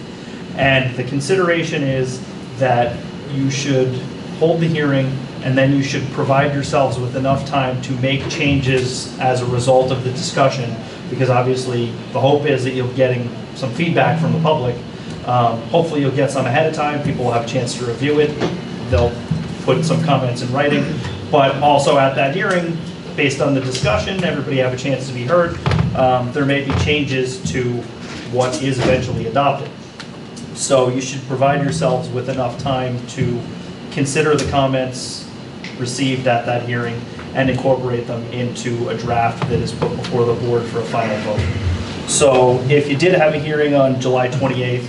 And the consideration is that you should hold the hearing, and then you should provide yourselves with enough time to make changes as a result of the discussion, because obviously the hope is that you'll be getting some feedback from the public. Hopefully you'll get some ahead of time. People will have a chance to review it. They'll put some comments in writing. But also at that hearing, based on the discussion, everybody have a chance to be heard, there may be changes to what is eventually adopted. So you should provide yourselves with enough time to consider the comments received at that hearing and incorporate them into a draft that is put before the board for a final vote. So if you did have a hearing on July 28th,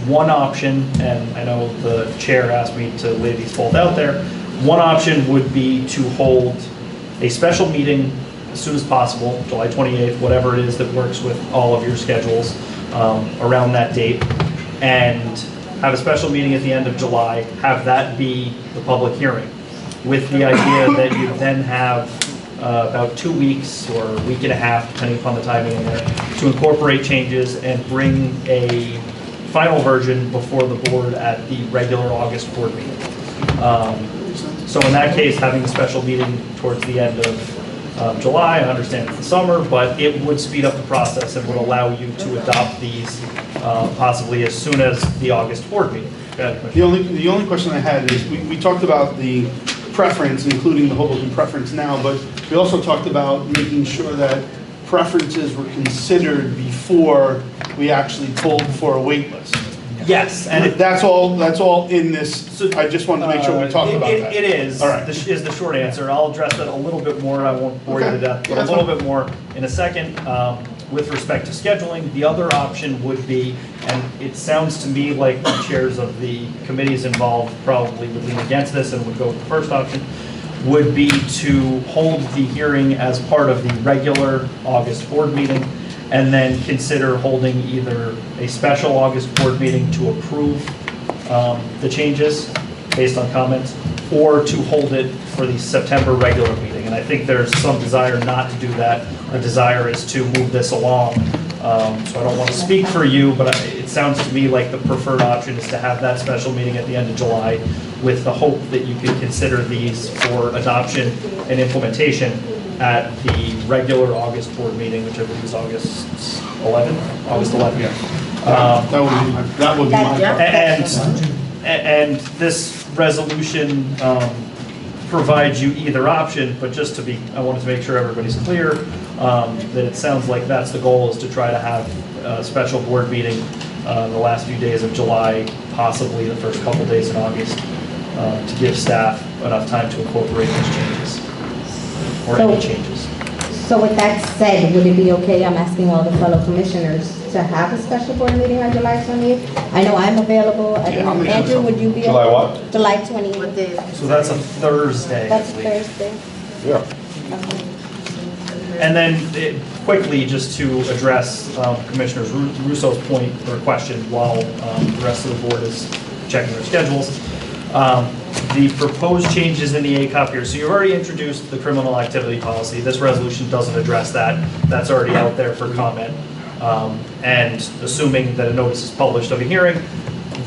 one option, and I know the chair asked me to lay these both out there, one option would be to hold a special meeting as soon as possible, July 28th, whatever it is that works with all of your schedules around that date, and have a special meeting at the end of July, have that be the public hearing, with the idea that you then have about 2 weeks or a week and a half, depending upon the timing in there, to incorporate changes and bring a final version before the board at the regular August board meeting. So in that case, having a special meeting towards the end of July, I understand it's the summer, but it would speed up the process and would allow you to adopt these possibly as soon as the August board meeting. The only question I had is, we talked about the preference, including the Hoboken preference now, but we also talked about making sure that preferences were considered before we actually pulled for a wait list. Yes, and that's all in this. I just wanted to make sure we talked about that. It is. All right. Is the short answer. I'll address that a little bit more. I won't bore you to death, but a little bit more in a second. With respect to scheduling, the other option would be, and it sounds to me like the chairs of the committees involved probably would lean against this and would go with the first option, would be to hold the hearing as part of the regular August board meeting, and then consider holding either a special August board meeting to approve the changes based on comments, or to hold it for the September regular meeting. And I think there's some desire not to do that. The desire is to move this along. So I don't want to speak for you, but it sounds to me like the preferred option is to have that special meeting at the end of July, with the hope that you could consider these for adoption and implementation at the regular August board meeting, which I believe is August 11th. August 11th. Yeah. That would be my and this resolution provides you either option, but just to be, I wanted to make sure everybody's clear that it sounds like that's the goal, is to try to have a special board meeting the last few days of July, possibly the first couple days in August, to give staff enough time to incorporate those changes, or any changes. So with that said, would it be okay, I'm asking all the fellow commissioners, to have a special board meeting on July 20th? I know I'm available. I don't know, Andrew, would you be? July what? July 20th. So that's a Thursday. That's Thursday. Yeah. And then quickly, just to address Commissioner Russo's point or question while the rest of the board is checking their schedules. The proposed changes in the ACOP here. So you've already introduced the criminal activity policy. This resolution doesn't address that. That's already out there for comment. And assuming that a notice is published of a hearing,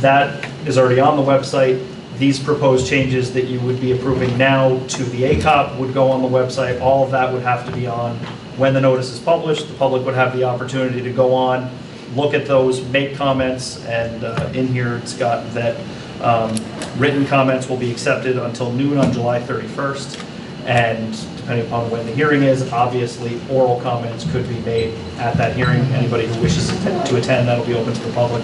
that is already on the website. These proposed changes that you would be approving now to the ACOP would go on the website. All of that would have to be on when the notice is published. The public would have the opportunity to go on, look at those, make comments, and in here it's got that written comments will be accepted until noon on July 31st. And depending upon when the hearing is, obviously oral comments could be made at that hearing. Anybody who wishes to attend, that'll be open to the public.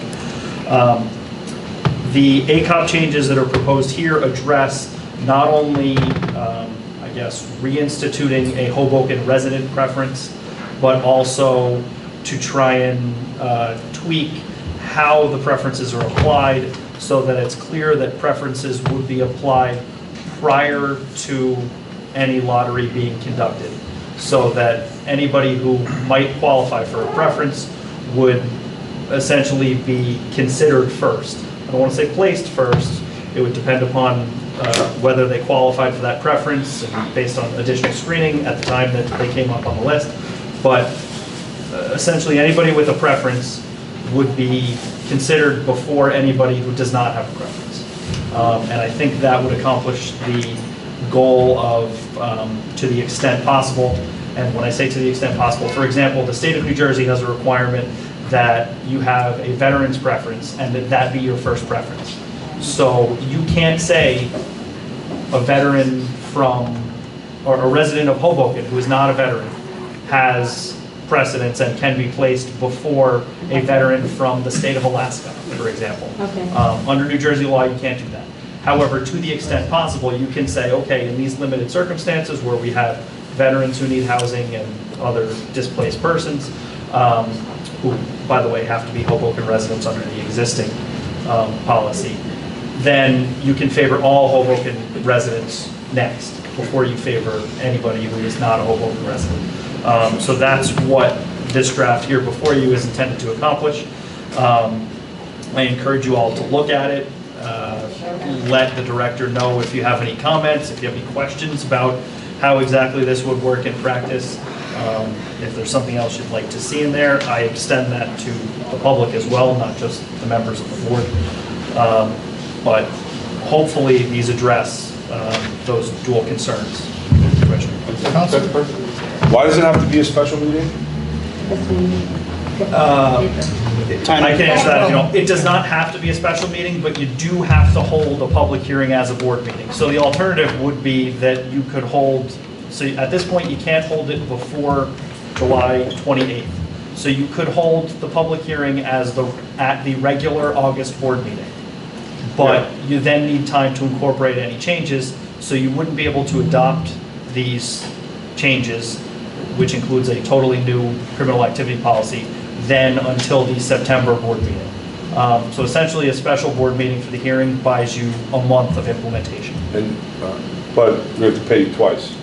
The ACOP changes that are proposed here address not only, I guess, reinstituting a Hoboken resident preference, but also to try and tweak how the preferences are applied, so that it's clear that preferences would be applied prior to any lottery being conducted, so that anybody who might qualify for a preference would essentially be considered first. I don't want to say placed first. It would depend upon whether they qualified for that preference and based on additional screening at the time that they came up on the list. But essentially anybody with a preference would be considered before anybody who does not have a preference. And I think that would accomplish the goal of, to the extent possible. And when I say to the extent possible, for example, the state of New Jersey has a requirement that you have a veteran's preference and that be your first preference. So you can't say a veteran from or a resident of Hoboken who is not a veteran has precedence and can be placed before a veteran from the state of Alaska, for example. Okay. Under New Jersey law, you can't do that. However, to the extent possible, you can say, okay, in these limited circumstances where we have veterans who need housing and other displaced persons, who, by the way, have to be Hoboken residents under the existing policy, then you can favor all Hoboken residents next, before you favor anybody who is not a Hoboken resident. So that's what this draft here before you is intended to accomplish. I encourage you all to look at it. Let the director know if you have any comments, if you have any questions about how exactly this would work in practice. If there's something else you'd like to see in there, I extend that to the public as well, not just the members of the board. But hopefully these address those dual concerns. Why does it have to be a special meeting? I can answer that if you don't. It does not have to be a special meeting, but you do have to hold a public hearing as a board meeting. So the alternative would be that you could hold, so at this point you can't hold it before July 28th. So you could hold the public hearing at the regular August board meeting. But you then need time to incorporate any changes, so you wouldn't be able to adopt these changes, which includes a totally new criminal activity policy, then until the September board meeting. So essentially, a special board meeting for the hearing buys you a month of implementation. And, but we have to pay you twice.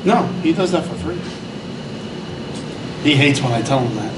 No, he does that for free. He hates when I tell him that.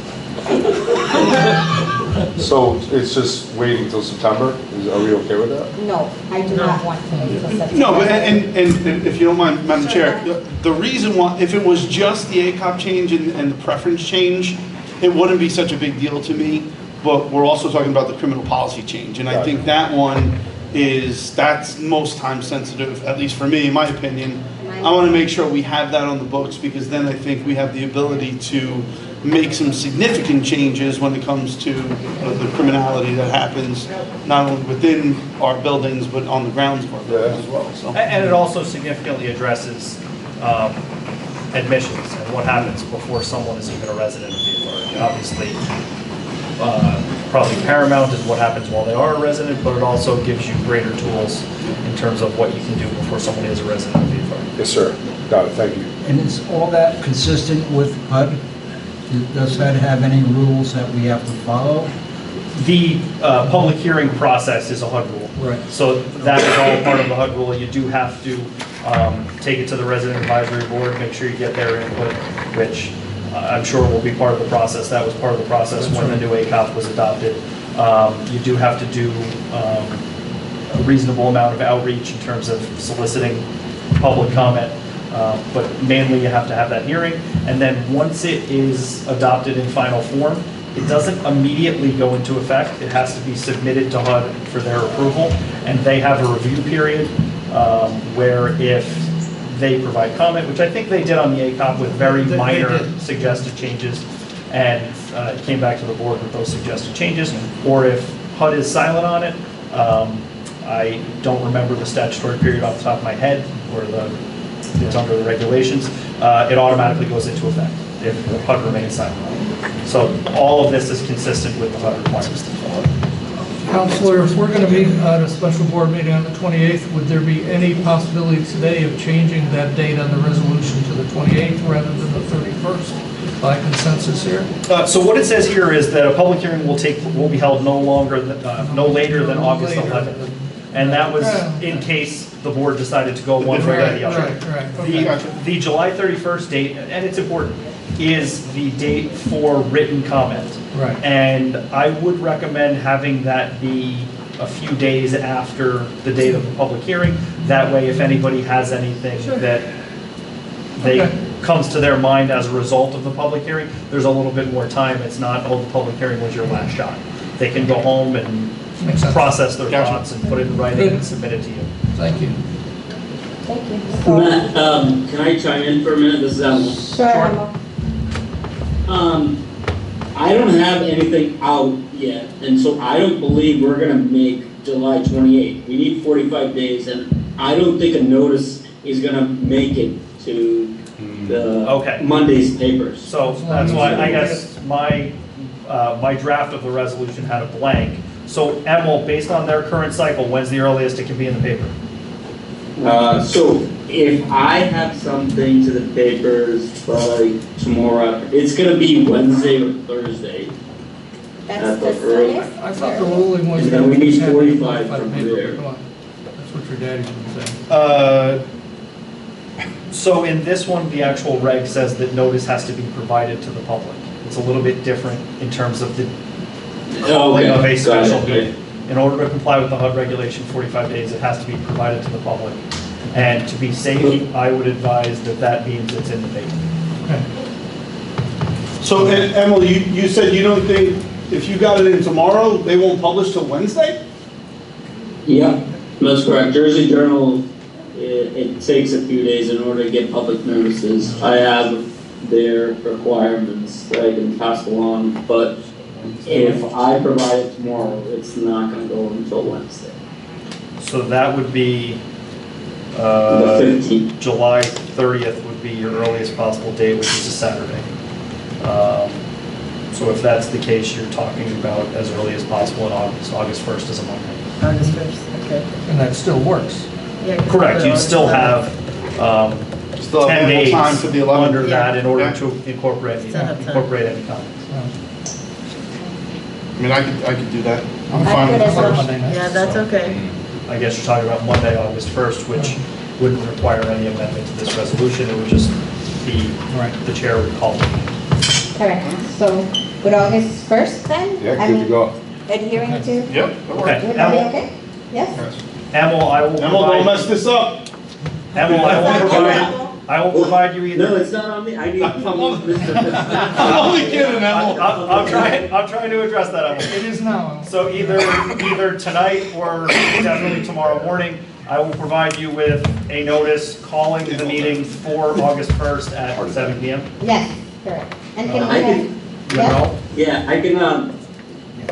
So it's just waiting till September? Are we okay with that? No, I do not want to wait till September. No, but, and if you don't mind, Madam Chair, the reason why, if it was just the ACOP change and the preference change, it wouldn't be such a big deal to me, but we're also talking about the criminal policy change, and I think that one that's most time sensitive, at least for me, in my opinion. I want to make sure we have that on the books, because then I think we have the ability to make some significant changes when it comes to the criminality that happens, not only within our buildings, but on the grounds of our buildings as well. So. And it also significantly addresses admissions and what happens before someone is even a resident of the authority. Obviously, probably paramount is what happens while they are a resident, but it also gives you greater tools in terms of what you can do before someone is a resident of the authority. Yes, sir. Got it. Thank you. And is all that consistent with HUD? Does HUD have any rules that we have to follow? The public hearing process is a HUD rule. Right. So that is all part of the HUD rule. You do have to take it to the resident advisory board, make sure you get their input, which I'm sure will be part of the process. That was part of the process when the new ACOP was adopted. You do have to do a reasonable amount of outreach in terms of soliciting public comment. But mainly you have to have that hearing, and then once it is adopted in final form, it doesn't immediately go into effect. It has to be submitted to HUD for their approval, and they have a review period where if they provide comment, which I think they did on the ACOP with very minor suggested changes, and it came back to the board with those suggested changes, or if HUD is silent on it, I don't remember the statutory period off the top of my head, or it's under the regulations, it automatically goes into effect if the HUD remains silent. So all of this is consistent with the HUD requirements. Counselor, if we're going to meet at a special board meeting on the 28th, would there be any possibility today of changing that date on the resolution to the 28th rather than the 31st by consensus here? So what it says here is that a public hearing will be held no later than August 11th. And that was in case the board decided to go one way or the other. The July 31st date, and it's important, is the date for written comment. Right. And I would recommend having that be a few days after the date of the public hearing. That way, if anybody has anything that comes to their mind as a result of the public hearing, there's a little bit more time. It's not, oh, the public hearing was your last shot. They can go home and process their thoughts and put it in writing and submit it to you. Thank you. Thank you. Matt, can I chime in for a minute? This is Emma. Sure. I don't have anything out yet, and so I don't believe we're gonna make July 28th. We need 45 days, and I don't think a notice is gonna make it to the Okay. Monday's papers. So that's why I guess my draft of the resolution had a blank. So Emil, based on their current cycle, when's the earliest it can be in the paper? So if I have something to the papers by tomorrow, it's gonna be Wednesday or Thursday. That's the the earliest. I thought the ruling was And that then we we just need had to 45 notify the from paper. there. Come on. That's what your daddy's been saying. So in this one, the actual reg says that notice has to be provided to the public. It's a little bit different in terms of the calling of a special meeting. In order to comply with the HUD regulation, 45 days, it has to be provided to the public. And to be safe, I would advise that that means it's in the paper. So, Emily, you said you don't think if you got it in tomorrow, they won't publish till Wednesday? Yeah, that's correct. Jersey Journal, it takes a few days in order to get public notices. I have their requirements that I can pass along, but if I provide it tomorrow, it's not gonna go until Wednesday. So that would be, The 15th. July 30th would be your earliest possible date, which is a Saturday. So if that's the case, you're talking about as early as possible in August. August 1st is a Monday. August 1st, okay. And that still works. Yeah, 'cause Correct, we're you'd on still Sunday. have Still 10 have ample days time to the 11th. under that in order Yeah. to incorporate Still have time. any comments. I mean, I could do that. I'm I fine could with as the well. first. Yeah, that's okay. I guess you're talking about Monday, August 1st, which wouldn't require any amendment to this resolution. It would just be, the chair would call it. Correct. So with August 1st then? Yeah, I good to mean, go. adhering to? Yep, that works. Okay, Everybody Emil, okay? Yes? Emil, I will Emil, don't provide, mess this up. Emil, I will provide you No, either. it's not on me. I need I'm only Mr. kidding, Emil. I'm trying to address that, Emil. It is now. So either tonight or definitely tomorrow morning, I will provide you with a notice calling the meeting for August 1st at 7 PM. Yes, correct. And can I we have, can, yes? yeah, I can,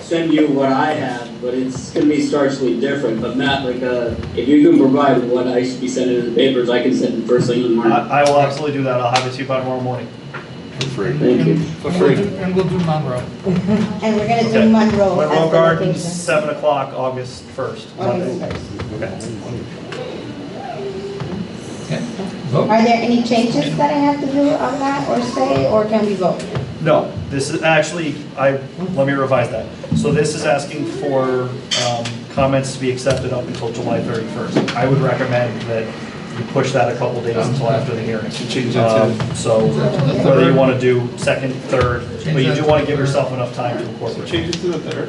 send you what I have, but it's gonna be starkly different. But Matt, like, if you can provide what I should be sending to the papers, I can send it first thing in the morning. I will absolutely do that. I'll have it to you by tomorrow morning. For free. Thank you. For free. And we'll do Monroe. And we're gonna Okay. do Monroe as Monroe the Gardens, location. 7 o'clock, August 1st. August Monday. 1st. Okay. Okay. Vote. Are there any changes that I have to do on that or say, or can we vote? No, this is actually, let me revise that. So this is asking for comments to be accepted up until July 31st. I would recommend that you push that a couple days until after the hearing. Change that to- So whether you want to do second, third, but you do want to give yourself enough time to incorporate. Change it to the 3rd,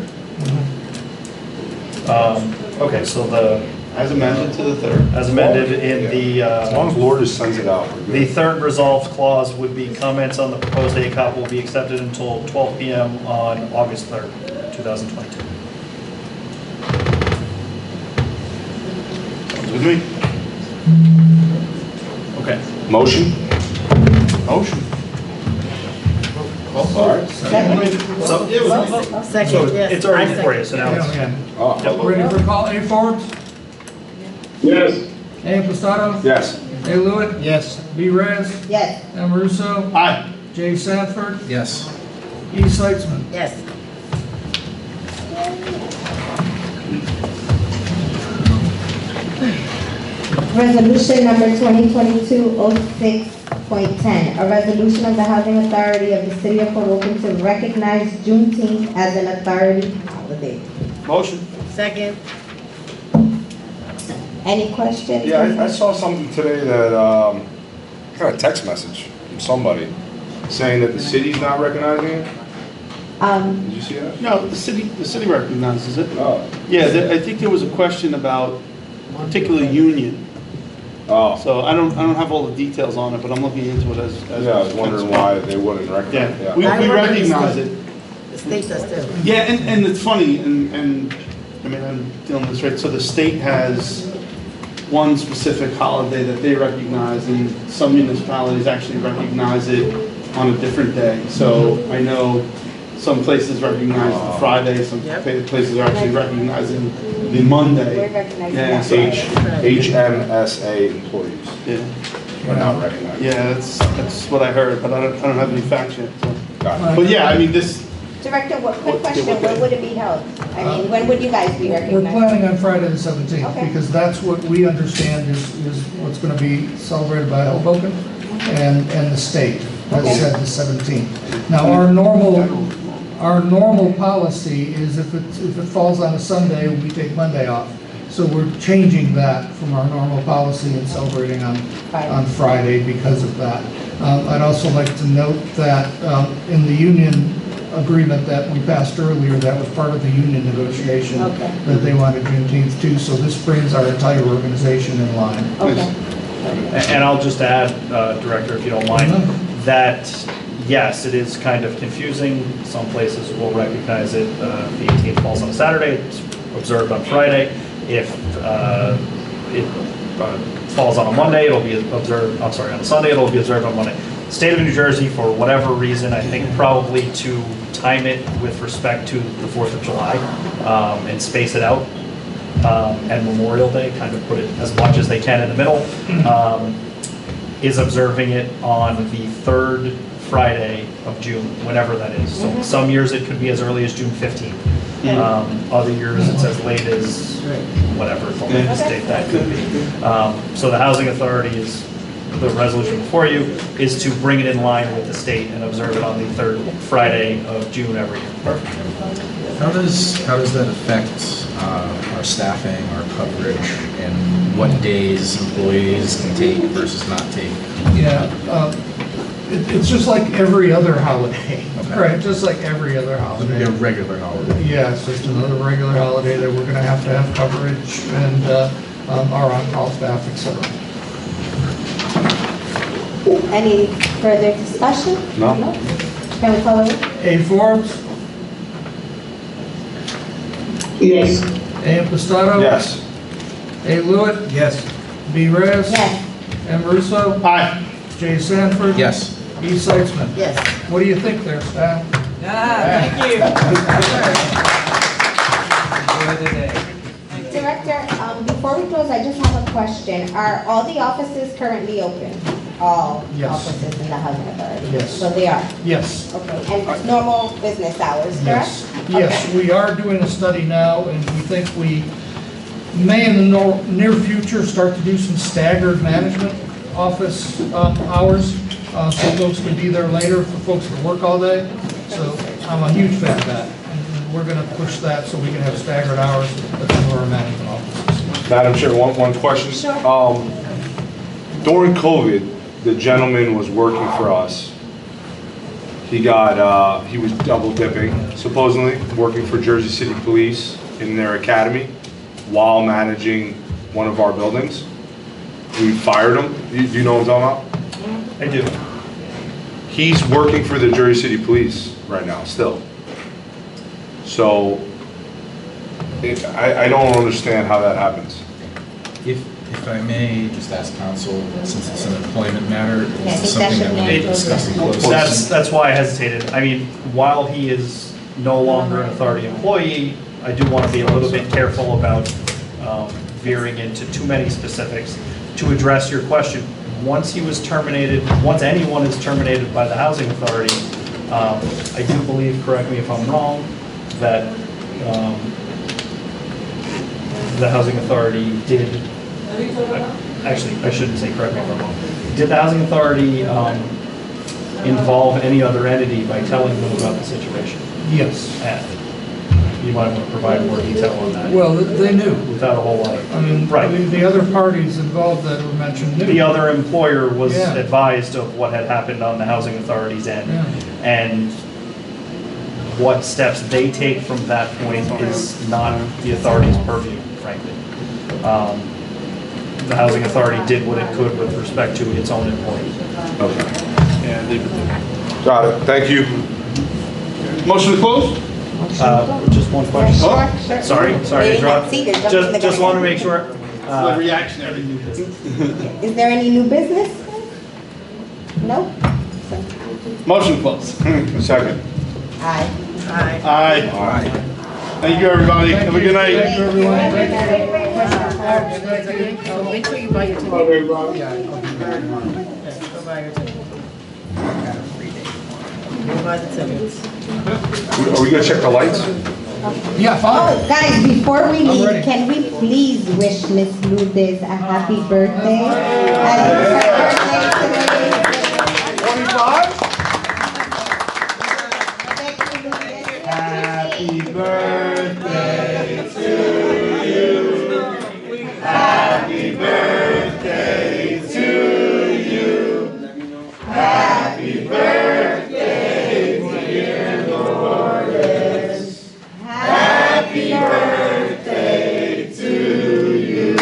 Okay, so the, as amended to the 3rd. as amended in the, As long as Lourdes sends it out, we're the good. third resolved clause would be comments on the proposed ACOP will be accepted until 12 PM on August 3rd, 2022. Sounds good to me. Okay. Motion? Motion. All right. So, Second, so yes. it's already I before you, so now Yeah, it's. yeah. Oh, Ready for call? A. Forbes? Yes. A. Impastato? yes. A. Lewitt? Yes. B. Rez? Yes. M. Russo? Aye. J. Sanford? Yes. E. Seitzman? Yes. Resolution number 2022-06.10, a resolution of the Housing Authority of the City of Port Oakland to recognize Juneteenth as an authority holiday. Motion. Second, Any questions? Yeah, I saw something today that, I got a text message from somebody saying that the city's not recognizing it. Did you see that? No, the city recognizes it. Oh. Yeah, I think there was a question about particular union. Oh. So I don't have all the details on it, but I'm looking into it as. Yeah, I was wondering why they wouldn't recognize it. Yeah, we recognize it. the state does too. Yeah, and it's funny, and I mean, I'm dealing with this right, so the state has one specific holiday that they recognize, and some municipalities actually recognize it on a different day. So I know some places recognize the Friday, some places are actually recognizing the Monday. We're recognizing Yeah, that. so, HMSA employees. yeah. are not recognized. Yeah, that's what I heard, but I don't have any facts yet. So. Got it. But yeah, I mean, this, Director, quick question, when would it be held? I mean, when would you guys be We're recognized? planning on Friday the 17th, Okay. because that's what we understand is what's going to be celebrated by Hoboken and the state. That Okay. said the 17th. Now, our normal policy is if it falls on a Sunday, we take Monday off. So we're changing that from our normal policy and celebrating on Friday because of that. I'd also like to note that in the union agreement that we passed earlier, that was part of the union negotiation, that they wanted Juneteenth too, so this brings our entire organization in line. And I'll just add, Director, if you don't mind, that yes, it is kind of confusing. Some places will recognize it, the 18th falls on a Saturday, it's observed on Friday. If it falls on a Monday, it'll be observed, on a Sunday, it'll be observed on Monday. State of New Jersey, for whatever reason, I think probably to time it with respect to the 4th of July and space it out, and Memorial Day, kind of put it as much as they can in the middle, is observing it on the 3rd Friday of June, whenever that is. So some years it could be as early as June 15th. Other years it's as late as whatever the latest date that could be. So the Housing Authority is, the resolution before you is to bring it in line with the state and observe it on the 3rd Friday of June every year. How does that affect our staffing, our coverage, and what days employees can take versus not take? Yeah, it's just like every other holiday, right? Just like every other holiday. A regular holiday. Yeah, it's just another regular holiday that we're going to have coverage and our on-call staff, etc. Any further discussion? No. Can we call it? A. Forbes? Yes. A. Impastato? Yes. A. Lewitt? Yes. B. Reyes? Yes. M. Russo? Aye. J. Sanford? Yes. E. Seitzman? Yes. What do you think there, staff? Thank you. Director, before we close, I just have a question. Are all the offices currently open? All Yes. offices in the Housing Authority? Yes. So they are? Yes. Okay, and it's normal business hours, correct? Yes, we are doing a study now, and we think we may in the near future start to do some staggered management office hours, so folks can be there later for folks that work all day. So I'm a huge fan of that, and we're going to push that so we can have staggered hours at some of our management offices. Madam Chair, one question. Sure. During COVID, the gentleman was working for us. He was double dipping, supposedly, working for Jersey City Police in their academy while managing one of our buildings. We fired him. Do you know what I'm talking about? I do. He's working for the Jersey City Police right now, still. So, I don't understand how that happens. If I may just ask counsel, since it's an employment matter, Yes, is this that something should that we be need to discuss in closed That's session? why I hesitated. I mean, while he is no longer an authority employee, I do want to be a little bit careful about veering into too many specifics. To address your question, once he was terminated, once anyone is terminated by the Housing Authority, I do believe, correct me if I'm wrong, that the Housing Authority did, actually, I shouldn't say correct me if I'm wrong. Did the Housing Authority involve any other entity by telling them about the situation? Yes. And you might want to provide more detail on that. Well, they knew. Without a whole lot of, I mean, right. the other parties involved that were mentioned knew. The other employer was Yeah. advised of what had happened on the Housing Authority's end. Yeah. And what steps they take from that point is not the authority's purview, frankly. The Housing Authority did what it could with respect to its own employees. Okay. Yeah, they, Got it. Thank you. motion to close? Just one question. Oh. Sorry to interrupt. See, they're jumping the Just gun. want to make sure. The reactionary. Is there any new business? No? Motion to close. Second. Aye. Aye. All right. Thank you, everybody. Have a good night. Thank you, everyone. So make sure you buy your ticket. Okay, Rob. Yes, go buy your ticket. Go buy the tickets. Are we gonna check the lights? Yeah, fine. Oh, guys, before we I'm leave, ready. can we please wish Miss Lourdes a happy birthday? Happy birthday today. 25? Happy birthday to you. Happy birthday to you. Happy birthday, dear Lourdes. Happy birthday to you.